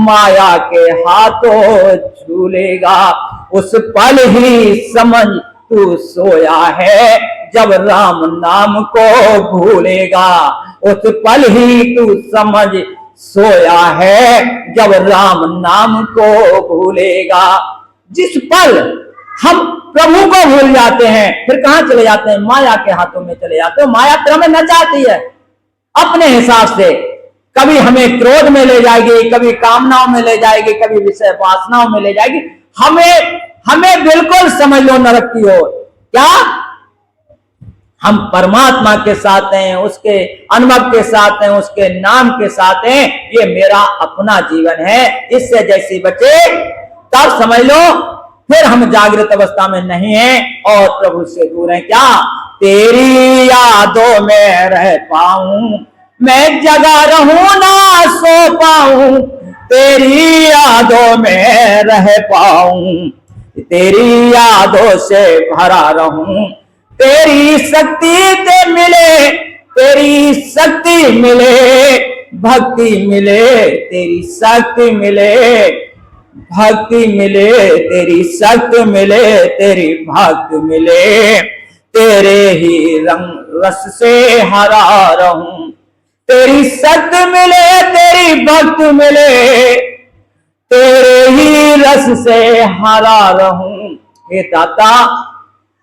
माया के हाथों झूलेगा। उस पल ही समझ तू सोया है, जब राम नाम को भूलेगा। उस पल ही तू समझ सोया है, जब राम नाम को भूलेगा। जिस पल हम प्रभु को भूल जाते हैं, फिर कहां चले जाते हैं? माया के हाथों में चले जाते हैं। माया फिर हमें नचाती है अपने हिसाब से। कभी हमें क्रोध में ले जाएगी, कभी कामनाओं में ले जाएगी, कभी विषय वासनाओं में ले जाएगी। हमें बिल्कुल समझ लो नरक की ओर। क्या हम परमात्मा के साथ हैं, उसके अनुभव के साथ हैं, उसके नाम के साथ हैं। ये मेरा अपना जीवन है, इससे जैसी बचे तब समझ लो फिर हम जागृत अवस्था में नहीं हैं और प्रभु से दूर हैं। क्या तेरी यादों में रह पाऊं, मैं जगा रहूं ना सो पाऊं। तेरी यादों में रह पाऊं, तेरी यादों से भरा रहूं। तेरी शक्ति ते मिले, तेरी शक्ति मिले, भक्ति मिले, तेरी शक्ति मिले, भक्ति मिले, तेरी शक्ति मिले, तेरी भक्ति मिले। तेरे ही रंग रस से हरा रहूं। तेरी शक्ति मिले, तेरी भक्ति मिले, तेरे ही रस से हरा रहूं। हे दाता,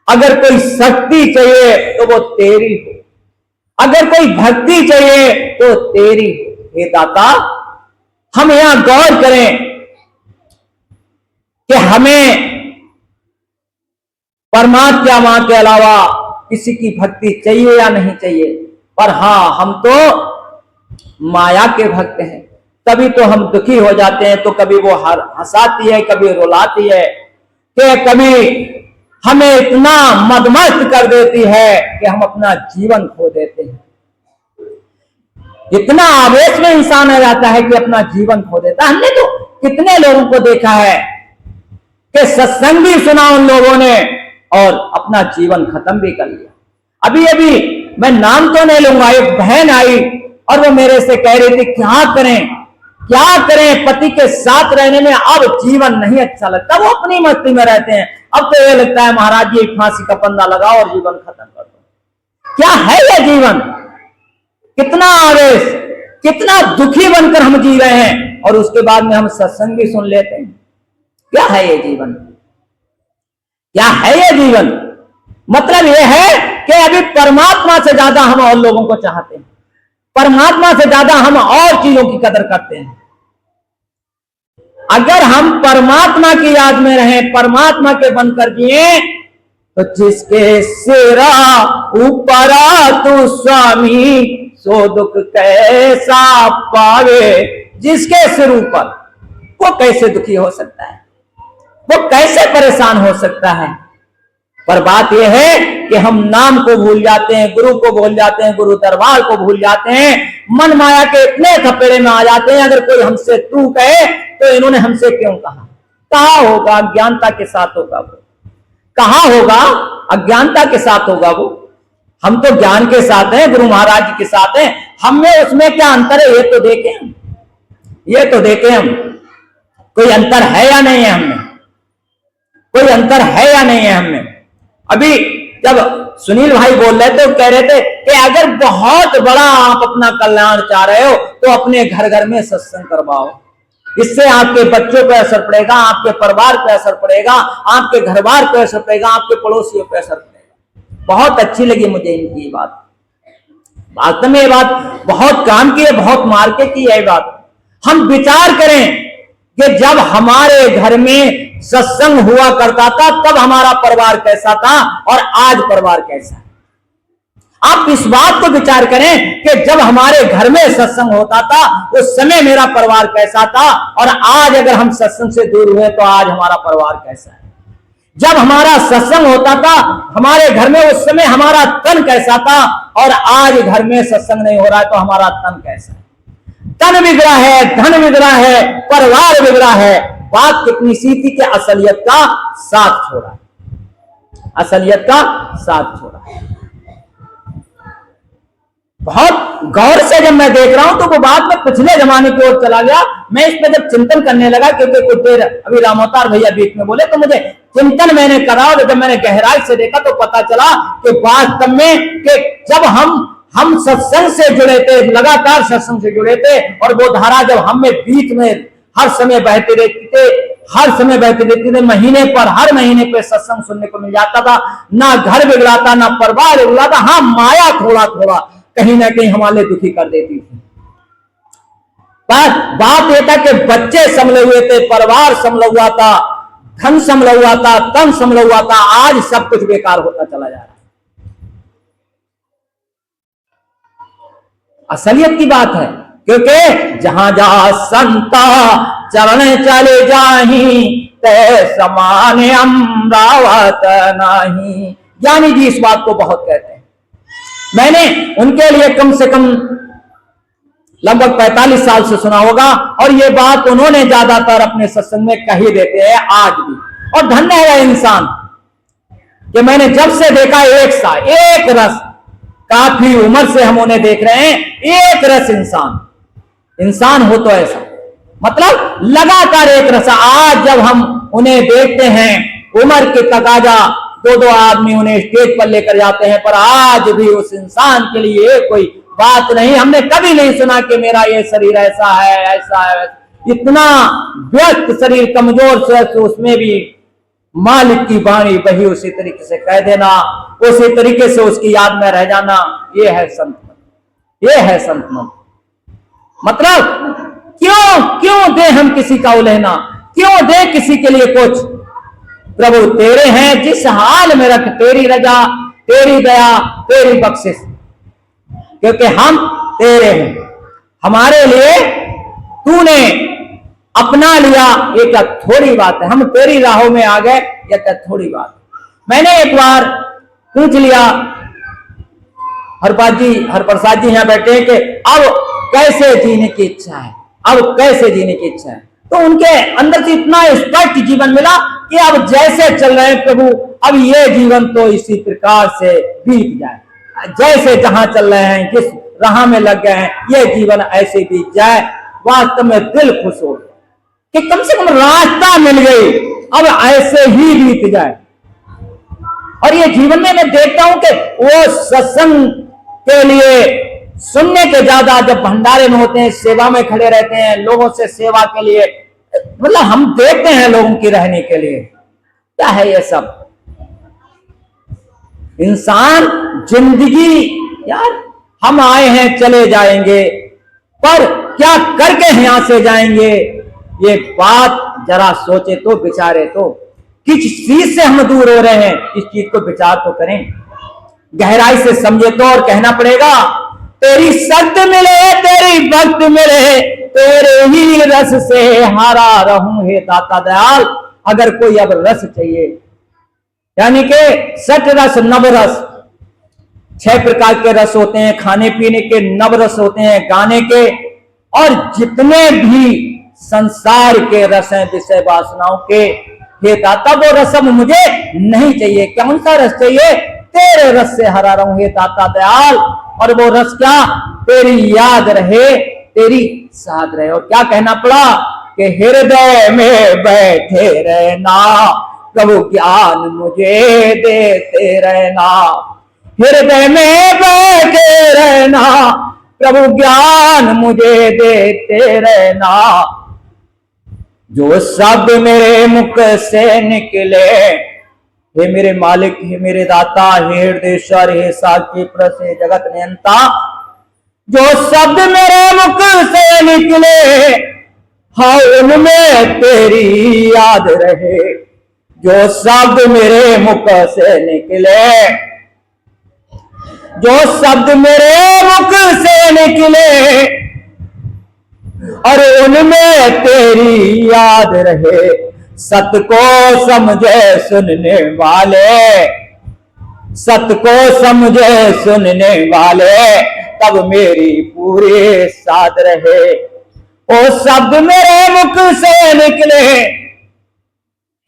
अगर कोई शक्ति चाहिए तो वो तेरी हो, अगर कोई भक्ति चाहिए तो तेरी हो। हे दाता, हम यहां गौर करें कि हमें परमात्मा के अलावा किसी की भक्ति चाहिए या नहीं चाहिए। पर हाँ, हम तो माया के भक्त हैं, तभी तो हम दुखी हो जाते हैं। तो कभी वो हंसाती है, कभी रुलाती है, कि कभी हमें इतना मदमस्त कर देती है कि हम अपना जीवन खो देते हैं। इतना आवेश में इंसान आ जाता है कि अपना जीवन खो देता है। हमने तो कितने लोगों को देखा है कि सत्संग भी सुना उन लोगों ने और अपना जीवन खत्म भी कर लिया। अभी अभी मैं नाम तो नहीं लूंगा, एक बहन आई और वो मेरे से कह रही थी क्या करें, क्या करें, पति के साथ रहने में अब जीवन नहीं अच्छा लगता। वो अपनी मस्ती में रहते हैं। अब तो ये लगता है महाराज जी फांसी का फंदा लगाओ और जीवन खत्म कर दो। क्या है ये जीवन? कितना आवेश, कितना दुखी बनकर हम जी रहे हैं और उसके बाद में हम सत्संग भी सुन लेते हैं। क्या है ये जीवन? क्या है ये जीवन? मतलब ये है कि अभी परमात्मा से ज्यादा हम और लोगों को चाहते हैं, परमात्मा से ज्यादा हम और चीजों की कदर करते हैं। अगर हम परमात्मा की याद में रहें, परमात्मा के बनकर जिए, तो जिसके सिरा ऊपरा तू स्वामी, सो दुख कैसा पावे। जिसके सिर ऊपर, वो कैसे दुखी हो सकता है, वो कैसे परेशान हो सकता है। पर बात यह है कि हम नाम को भूल जाते हैं, गुरु को भूल जाते हैं, गुरु दरबार को भूल जाते हैं, मन माया के इतने थपेड़े में आ जाते हैं। अगर कोई हमसे तू कहे तो इन्होंने हमसे क्यों कहा, कहा होगा अज्ञानता के साथ होगा वो, कहा होगा अज्ञानता के साथ होगा वो। हम तो ज्ञान के साथ हैं, गुरु महाराज जी के साथ हैं। हमें उसमें क्या अंतर है ये तो देखें हम, ये तो देखें हम, कोई अंतर है या नहीं है हमें, कोई अंतर है या नहीं है हमें। अभी जब सुनील भाई बोल रहे थे, कह रहे थे कि अगर बहुत बड़ा आप अपना कल्याण चाह रहे हो तो अपने घर घर में सत्संग करवाओ। इससे आपके बच्चों पर असर पड़ेगा, आपके परिवार पर असर पड़ेगा, आपके घर बार पर असर पड़ेगा, आपके पड़ोसियों पर असर पड़ेगा। बहुत अच्छी लगी मुझे इनकी बात। वास्तव में ये बात बहुत काम की है, बहुत मार्केट की है ये बात। हम विचार करें कि जब हमारे घर में सत्संग हुआ करता था तब हमारा परिवार कैसा था और आज परिवार कैसा है। आप इस बात को विचार करें कि जब हमारे घर में सत्संग होता था उस समय मेरा परिवार कैसा था और आज अगर हम सत्संग से दूर हुए तो आज हमारा परिवार कैसा है। जब हमारा सत्संग होता था हमारे घर में उस समय हमारा तन कैसा था और आज घर में सत्संग नहीं हो रहा है तो हमारा तन कैसा है। तन बिगड़ा है, धन बिगड़ा है, परिवार बिगड़ा है। बात कितनी सी थी कि असलियत का साथ छोड़ा, असलियत का साथ छोड़ा। बहुत गौर से जब मैं देख रहा हूं तो वो बात में पिछले जमाने की ओर चला गया। मैं इस पर जब चिंतन करने लगा, क्योंकि कुछ देर अभी रामोतार भैया बीच में बोले, तो मुझे चिंतन मैंने करा और जब मैंने गहराई से देखा तो पता चला कि वास्तव में कि जब हम सत्संग से जुड़े थे, लगातार सत्संग से जुड़े थे, और वो धारा जब हम में बीच में हर समय बहती रहती थे, हर समय बहती रहती थी, महीने पर हर महीने पे सत्संग सुनने को मिल जाता था, ना घर बिगड़ाता ना परिवार बिगड़ाता। हाँ, माया थोड़ा थोड़ा कहीं ना कहीं हमारे दुखी कर देती थी, पर बात यह था कि बच्चे संभले हुए थे, परिवार संभला हुआ था, धन संभला हुआ था, तन संभला हुआ था। आज सब कुछ बेकार होता चला जा रहा है। असलियत की बात है, क्योंकि जहां जहां संता चरण चले जाही ते समान अमरावत नहीं। ज्ञानी जी इस बात को बहुत कहते हैं। मैंने उनके लिए कम से कम लगभग 45 साल से सुना होगा, और ये बात उन्होंने ज्यादातर अपने सत्संग में कही देते हैं आज भी। और धन्य है इंसान कि मैंने जब से देखा एक रस, काफी उम्र से हम उन्हें देख रहे हैं, एक रस इंसान हो तो ऐसा, मतलब लगातार एक रस। आज जब हम उन्हें देखते हैं, उम्र के तकाजा दो आदमी उन्हें स्टेज पर लेकर जाते हैं, पर आज भी उस इंसान के लिए कोई बात नहीं। हमने कभी नहीं सुना कि मेरा ये शरीर ऐसा है, ऐसा है। इतना व्यस्त शरीर, कमजोर से, उसमें भी मालिक की वाणी वही उसी तरीके से कह देना, उसी तरीके से उसकी याद में रह जाना, ये है संत मन, ये है संत मन। मतलब क्यों दे हम किसी का उलहना, क्यों दे किसी के लिए कुछ। प्रभु तेरे हैं, जिस हाल में रख तेरी रजा, तेरी दया, तेरी बख्शिश, क्योंकि हम तेरे हैं। हमारे लिए तूने अपना लिया, ये क्या थोड़ी बात है। हम तेरी राहों में आ गए, ये क्या थोड़ी बात। मैंने एक बार पूछ लिया, हरप्रसाद जी यहाँ बैठे हैं, कि अब कैसे जीने की इच्छा है, अब कैसे जीने की इच्छा है। तो उनके अंदर से इतना स्पष्ट जीवन मिला कि अब जैसे चल रहे हैं प्रभु, अब ये जीवन तो इसी प्रकार से बीत जाए, जैसे जहां चल रहे हैं, जिस राह में लग गए हैं, ये जीवन ऐसे बीत जाए। वास्तव में दिल खुश हो कि कम से कम रास्ता मिल गई, अब ऐसे ही बीत जाए। और ये जीवन में मैं देखता हूं कि वो सत्संग के लिए सुनने के ज्यादा जब भंडारे में होते हैं, सेवा में खड़े रहते हैं, लोगों से सेवा के लिए, मतलब हम देखते हैं लोगों की रहने के लिए। क्या है ये सब? इंसान जिंदगी, यार हम आए हैं चले जाएंगे, पर क्या करके यहां से जाएंगे, ये बात जरा सोचे तो, विचारे तो। किस चीज से हम दूर हो रहे हैं, इस चीज को विचार तो करें, गहराई से समझे तो। और कहना पड़ेगा, तेरी शब्द मिले, तेरी भक्त मिले, तेरे ही रस से हारा रहूं हे दाता दयाल। अगर कोई अब रस चाहिए, यानी कि सठ रस, नव रस, 6 प्रकार के रस होते हैं, खाने पीने के, नव रस होते हैं गाने के, और जितने भी संसार के रस हैं विषय वासनाओं के, हे दाता वो रस अब मुझे नहीं चाहिए। कौन सा रस चाहिए? तेरे रस से हरा रहूं हे दाता दयाल। और वो रस क्या? तेरी याद रहे, तेरी साथ रहे। और क्या कहना पड़ा कि हृदय में बैठे रहना, प्रभु ज्ञान मुझे देते रहना। हृदय में बैठे रहना, प्रभु ज्ञान मुझे देते रहना। जो शब्द मेरे मुख से निकले, हे मेरे मालिक, हे मेरे दाता, हे हृदयेश्वर, हे साक्षी प्रस, हे जगत नियंता, जो शब्द मेरे मुख से निकले, हाँ उनमें तेरी याद रहे। जो शब्द मेरे मुख से निकले, जो शब्द मेरे मुख से निकले, और उनमें तेरी याद रहे। सत्य को समझे सुनने वाले, सत्य को समझे सुनने वाले, तब मेरी पूरी साथ रहे। ओ शब्द मेरे मुख से निकले,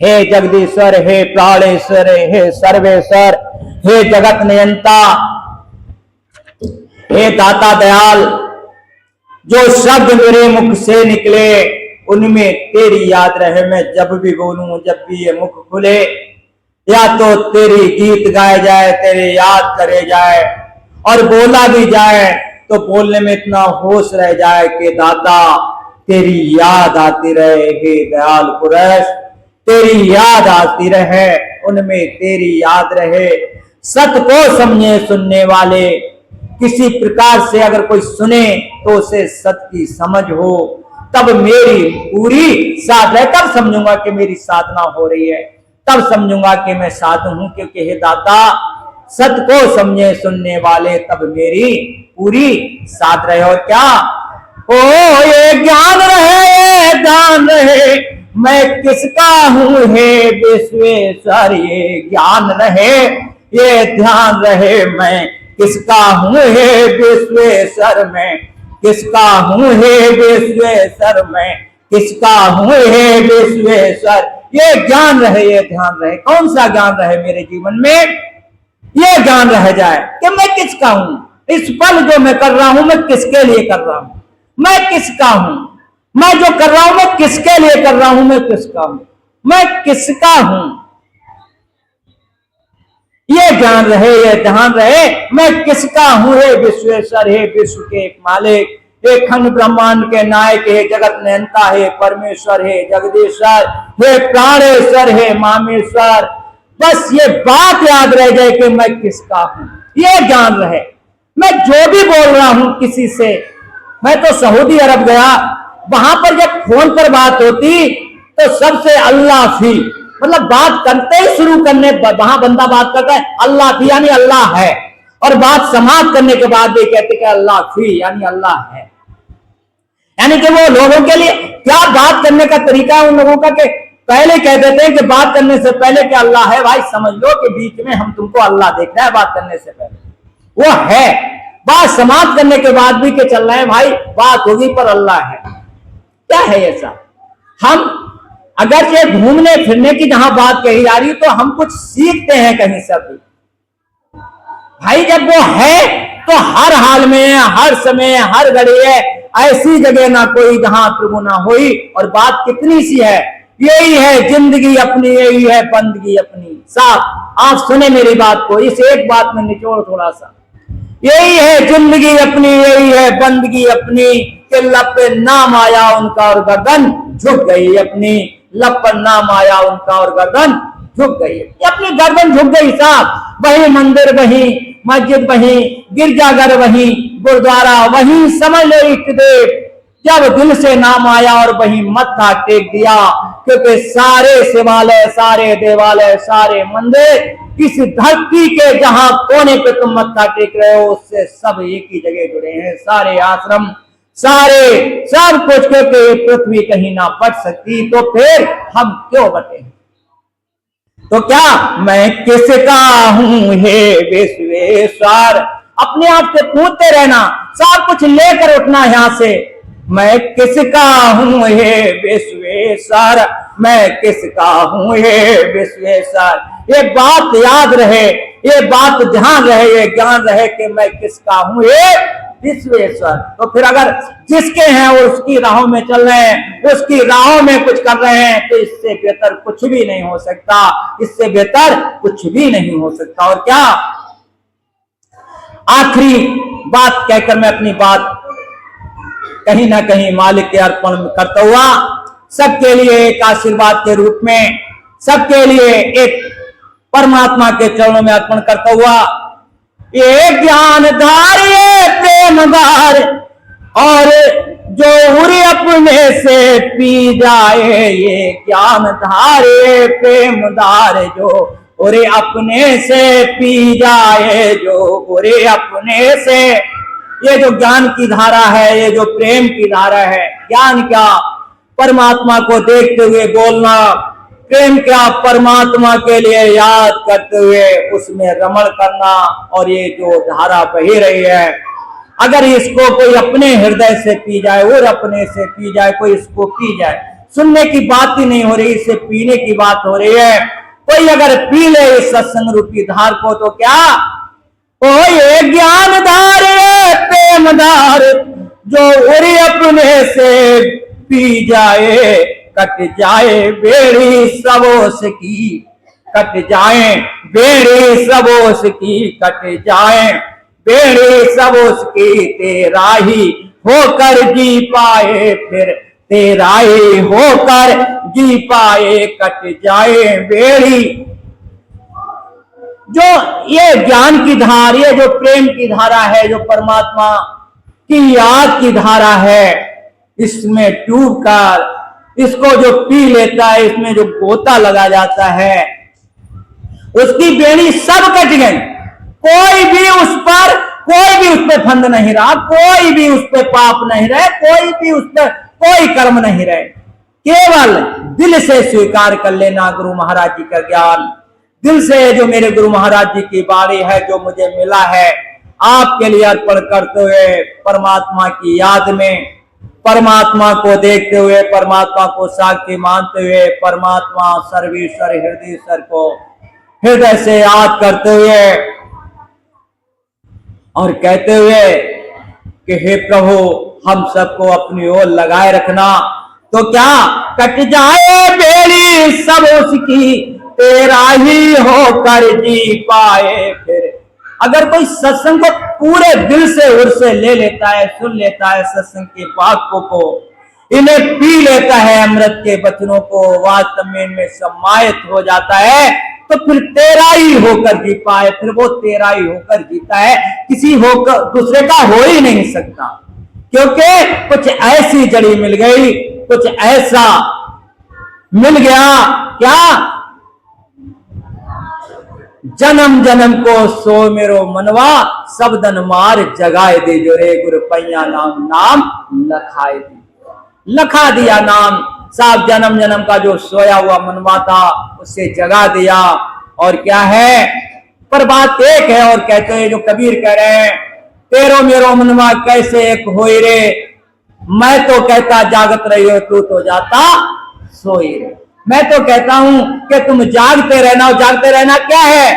हे जगदीश्वर, हे प्राणेश्वर, हे सर्वेश्वर, हे जगत नियंता, हे दाता दयाल, जो शब्द मेरे मुख से निकले उनमें तेरी याद रहे। मैं जब भी बोलूं, जब भी ये मुख खुले, या तो तेरी गीत गाए जाए, तेरे याद करे जाए, और बोला भी जाए तो बोलने में इतना होश रह जाए कि दाता तेरी याद आती रहे। हे दयाल पुरुष, तेरी याद आती रहे, उनमें तेरी याद रहे। सत्य को समझे सुनने वाले, किसी प्रकार से अगर कोई सुने तो उसे सत्य की समझ हो, तब मेरी पूरी साधना है। तब समझूंगा कि मेरी साधना हो रही है, तब समझूंगा कि मैं साधु हूं। क्योंकि हे दाता, सत्य को समझे सुनने वाले, तब मेरी पूरी साध रहे। और क्या ओ ये ज्ञान रहे, ये ध्यान रहे, मैं किसका हूं हे विश्वेश्वर। ये ज्ञान रहे, ये ध्यान रहे, मैं किसका हूं हे विश्वेश्वर। मैं किसका हूं हे विश्वेश्वर, मैं किसका हूं हे विश्वेश्वर। ये ज्ञान रहे, ये ध्यान रहे। कौन सा ज्ञान रहे मेरे जीवन में? ये ज्ञान रह जाए कि मैं किसका हूं। इस पल जो मैं कर रहा हूं, मैं किसके लिए कर रहा हूं, मैं किसका हूं। मैं जो कर रहा हूं, मैं किसके लिए कर रहा हूं, मैं किसका हूं, मैं किसका हूं। ये ज्ञान रहे, ये ध्यान रहे, मैं किसका हूं हे विश्वेश्वर। हे विश्व के मालिक, हे खंड ब्रह्मांड के नायक, हे जगत नियंता, हे परमेश्वर, हे जगदीश्वर, हे प्राणेश्वर, हे मामेश्वर। बस ये बात याद रह जाए कि मैं किसका हूं, ये ज्ञान रहे। मैं जो भी बोल रहा हूं किसी से, मैं तो सऊदी अरब गया, वहां पर जब फोन पर बात होती तो सबसे अल्लाह फी, मतलब बात करते ही शुरू करने, वहां बंदा बात करता है अल्लाह फी यानी अल्लाह है, और बात समाप्त करने के बाद भी कहते कि अल्लाह फी यानी अल्लाह है। यानी कि वो लोगों के लिए क्या बात करने का तरीका है उन लोगों का, कि पहले कह देते हैं कि बात करने से पहले कि अल्लाह है। भाई समझ लो कि बीच में हम तुमको अल्लाह देख रहा है बात करने से पहले, वो है। बात समाप्त करने के बाद भी कि चल रहे हैं भाई बात होगी पर अल्लाह है। क्या है ऐसा? हम अगर ये घूमने फिरने की जहां बात कही जा रही तो हम कुछ सीखते हैं कहीं से भी। भाई जब वो है तो हर हाल में, हर समय, हर घड़ी है, ऐसी जगह ना कोई जहां प्रभु ना होई। और बात कितनी सी है, यही है जिंदगी अपनी, यही है बंदगी अपनी। साफ आप सुने मेरी बात को, इस एक बात में निचोड़ थोड़ा सा। यही है जिंदगी अपनी, यही है बंदगी अपनी, कि लब पे नाम आया उनका और गर्दन झुक गई अपनी। लब पर नाम आया उनका और गर्दन झुक गई, अपनी गर्दन झुक गई। साहब वही मंदिर, वही मस्जिद, वही गिरजाघर, वही गुरुद्वारा, वही समझ लो इष्ट देव। जब दिल से नाम आया और वही मत्था टेक दिया, क्योंकि सारे शिवालय, सारे देवालय, सारे मंदिर इस धरती के जहां कोने पे तुम मत्था टेक रहे हो उससे सब एक ही जगह जुड़े हैं। सारे आश्रम, सारे सब कुछ, क्योंकि पृथ्वी कहीं ना बच सकती तो फिर हम क्यों बटे। तो क्या मैं किसका हूं हे विश्वेश्वर? अपने आप से पूछते रहना, सब कुछ लेकर उठना यहां से। मैं किसका हूं हे विश्वेश्वर? मैं किसका हूं हे विश्वेश्वर? ये बात याद रहे, ये बात ध्यान रहे, ये ज्ञान रहे कि मैं किसका हूं हे विश्वेश्वर। तो फिर अगर जिसके हैं वो उसकी राहों में चल रहे हैं, उसकी राहों में कुछ कर रहे हैं, तो इससे बेहतर कुछ भी नहीं हो सकता, इससे बेहतर कुछ भी नहीं हो सकता। और क्या आखिरी बात कहकर मैं अपनी बात कहीं ना कहीं मालिक के अर्पण करता हुआ, सबके लिए एक आशीर्वाद के रूप में, सबके लिए एक परमात्मा के चरणों में अर्पण करता हुआ, ये ज्ञानधार, ये प्रेमधार, और जो उरे अपने से पी जाए, ये ज्ञानधार, ये प्रेमधार, जो उरे अपने से पी जाए, जो उरे अपने से। ये जो ज्ञान की धारा है, ये जो प्रेम की धारा है, ज्ञान क्या परमात्मा को देखते हुए बोलना, प्रेम क्या परमात्मा के लिए याद करते हुए उसमें रमण करना। और ये जो धारा बही रही है, अगर इसको कोई अपने हृदय से पी जाए और अपने से पी जाए, कोई इसको पी जाए, सुनने की बात ही नहीं हो रही, इसे पीने की बात हो रही है। कोई अगर पी ले इस सत्संग रूपी धार को तो क्या, ओ ये ज्ञान धार प्रेम धार जो उड़ी अपने से पी जाए, कट जाए बेड़ी सबोस की, कट जाए बेड़ी सबोस की, कट जाए बेड़ी सबोस की, तेरा ही होकर जी पाए फिर, तेरा ही होकर जी पाए, कट जाए बेड़ी। जो ये ज्ञान की धार, ये जो प्रेम की धारा है, जो परमात्मा की याद की धारा है, इसमें डूब कर इसको जो पी लेता है, इसमें जो गोता लगा जाता है, उसकी बेड़ी सब कट गई। कोई भी उस पर फंद नहीं रहा, कोई भी उस पर पाप नहीं रहे, कोई भी उस पर कोई कर्म नहीं रहे। केवल दिल से स्वीकार कर लेना गुरु महाराज जी का ज्ञान, दिल से जो मेरे गुरु महाराज जी की बाणी है, जो मुझे मिला है, आपके लिए अर्पण करते हुए, परमात्मा की याद में, परमात्मा को देखते हुए, परमात्मा को साक्षी मानते हुए, परमात्मा सर्वेश्वर हृदयेश्वर को हृदय से याद करते हुए और कहते हुए कि हे प्रभु हम सबको अपनी ओर लगाए रखना, तो क्या कट जाए बेड़ी सब उसकी, तेरा ही होकर जी पाए फिर। अगर कोई सत्संग को पूरे दिल से उर से ले लेता है, सुन लेता है सत्संग के वाक्यों को, इन्हें पी लेता है, अमृत के वचनों को, वास्तव में इनमें सम्मानित हो जाता है, तो फिर तेरा ही होकर जी पाए, फिर वो तेरा ही होकर जीता है, किसी होकर दूसरे का हो ही नहीं सकता। क्योंकि कुछ ऐसी जड़ी मिल गई, कुछ ऐसा मिल गया, क्या जन्म जन्म को सो मेरो मनवा, सब धन मार जगाए दे जो रे, गुरु पैया नाम नाम लखाए दे, लखा दिया नाम साहब, जन्म जन्म का जो सोया हुआ मनवा था उससे जगा दिया। और क्या है, पर बात एक है, और कहते हैं जो कबीर कह रहे हैं, तेरो मेरो मनवा कैसे एक होई रे, मैं तो कहता जागत रही हो, तू तो जाता सोई रे। मैं तो कहता हूं कि तुम जागते रहना, और जागते रहना क्या है,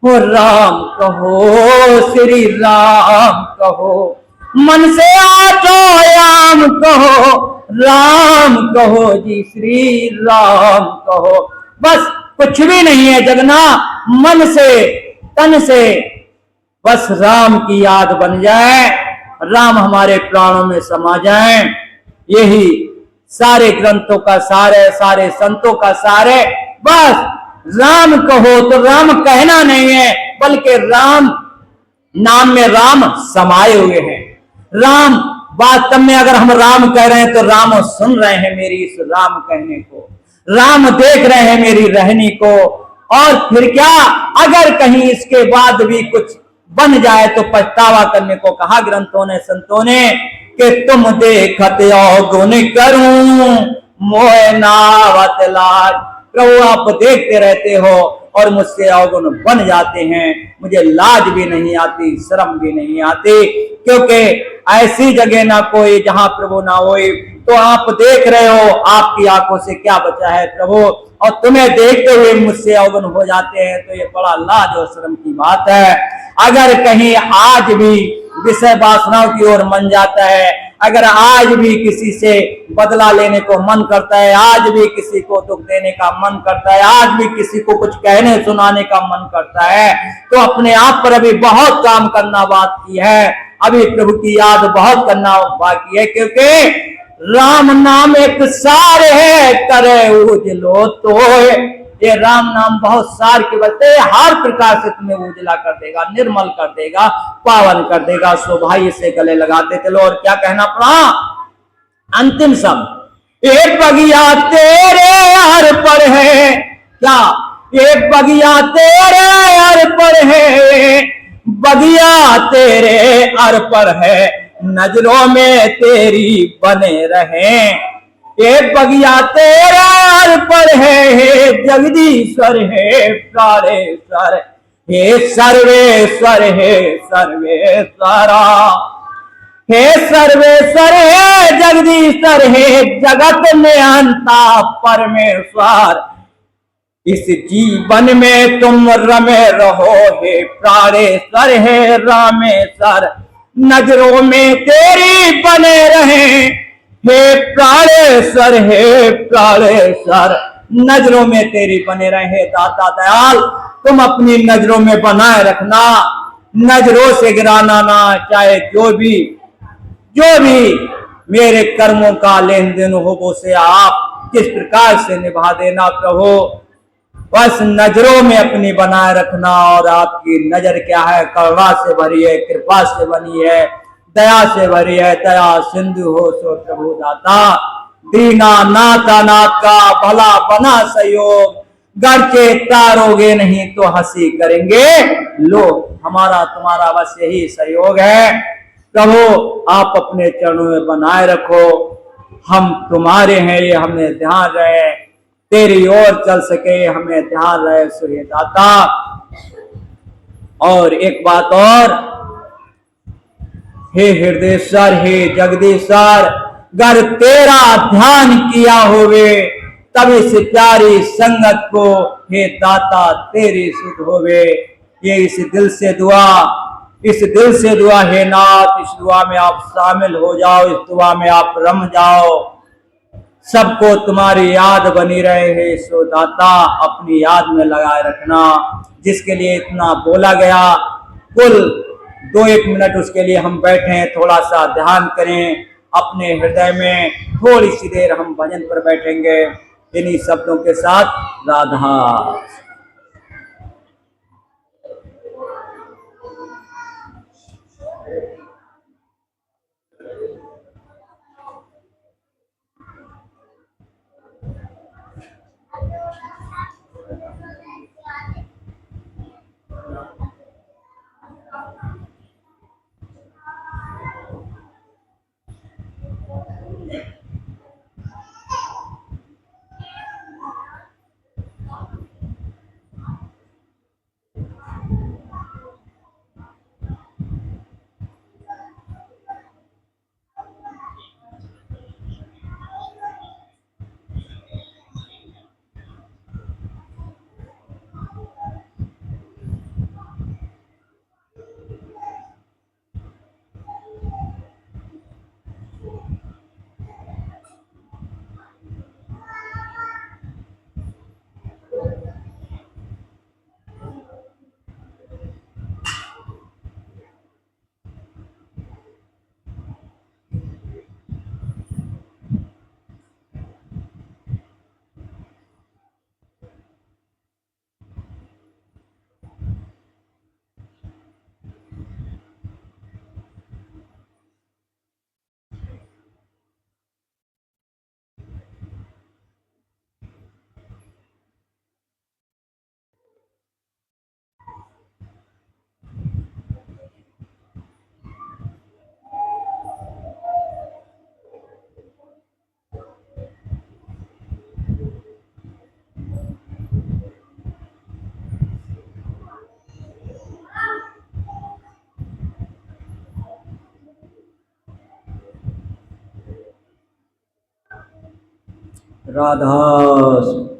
वो राम कहो, श्री राम कहो, मन से आठो याम कहो, राम कहो जी, श्री राम कहो। बस कुछ भी नहीं है जगना, मन से तन से बस राम की याद बन जाए, राम हमारे प्राणों में समा जाए। यही सारे ग्रंथों का सार है, सारे संतों का सार है। बस राम कहो तो राम कहना नहीं है, बल्कि राम नाम में राम समाये हुए हैं। राम वास्तव में अगर हम राम कह रहे हैं तो राम सुन रहे हैं मेरी इस राम कहने को, राम देख रहे हैं मेरी रहनी को। और फिर क्या, अगर कहीं इसके बाद भी कुछ बन जाए तो पछतावा करने को कहा ग्रंथों ने, संतों ने, कि तुम देखत अवगुण करूं मोह नावत लाज। प्रभु आप देखते रहते हो और मुझसे अवगुण बन जाते हैं, मुझे लाज भी नहीं आती, शर्म भी नहीं आती, क्योंकि ऐसी जगह ना कोई जहां प्रभु ना होए। तो आप देख रहे हो, आपकी आंखों से क्या बचा है प्रभु, और तुम्हें देखते हुए मुझसे अवगुण हो जाते हैं, तो ये बड़ा लाज और शर्म की बात है। अगर कहीं आज भी विषय वासनाओं की ओर मन जाता है, अगर आज भी किसी से बदला लेने को मन करता है, आज भी किसी को दुख देने का मन करता है, आज भी किसी को कुछ कहने सुनाने का मन करता है, तो अपने आप पर अभी बहुत काम करना बाकी है, अभी प्रभु की याद बहुत करना बाकी है। क्योंकि राम नाम एक सार है, करे उजलो तो ये राम नाम बहुत सार के बलते हर प्रकार से तुम्हें उजला कर देगा, निर्मल कर देगा, पावन कर देगा। सो भाई इसे गले लगाते चलो। और क्या कहना पड़ा, अंतिम शब्द, एक बगिया तेरे हर पर है, क्या एक बगिया तेरे हर पर है, बगिया तेरे हर पर है, नजरों में तेरी बने रहे। एक बगिया तेरे हर पर है, जगदीश्वर है प्राणेश्वर, हे सर्वेश्वर, हे सर्वेश्वरा। हे सर्वेश्वर हे जगदीश्वर हे जगत नियंता परमेश्वर, इस जीवन में तुम रमे रहो हे प्राणेश्वर हे रामेश्वर, नजरों में तेरी बने रहे हे प्राणेश्वर हे प्राणेश्वर, नजरों में तेरी बने रहे दाता दयाल, तुम अपनी नजरों में बनाए रखना, नजरों से गिराना ना, चाहे जो भी मेरे कर्मों का लेन देन हो वो से आप किस प्रकार से निभा देना प्रभु, बस नजरों में अपनी बनाए रखना। और आपकी नजर क्या है, करुणा से भरी है, कृपा से बनी है, दया से भरी है, दया सिंधु हो सो प्रभु दाता, दीना नाथा नाथ का भला बना सहयोग, गरचे तारोगे नहीं तो हंसी करेंगे लोग, हमारा तुम्हारा बस यही सहयोग है प्रभु, आप अपने चरणों में बनाए रखो, हम तुम्हारे हैं ये हमें ध्यान रहे, तेरी ओर चल सके हमें ध्यान रहे सूर्य दाता। और एक बात और, हे हृदयेश्वर हे जगदीश्वर, गर तेरा ध्यान किया होवे तब इस प्यारी संगत को हे दाता तेरी सुध होवे, ये इस दिल से दुआ हे नाथ, इस दुआ में आप शामिल हो जाओ, इस दुआ में आप रम जाओ, सबको तुम्हारी याद बनी रहे है सो दाता, अपनी याद में लगाए रखना, जिसके लिए इतना बोला गया कुल 2-1 मिनट उसके लिए हम बैठे, थोड़ा सा ध्यान करें अपने हृदय में, थोड़ी सी देर हम भजन पर बैठेंगे इन्हीं शब्दों के साथ। राधा राधा।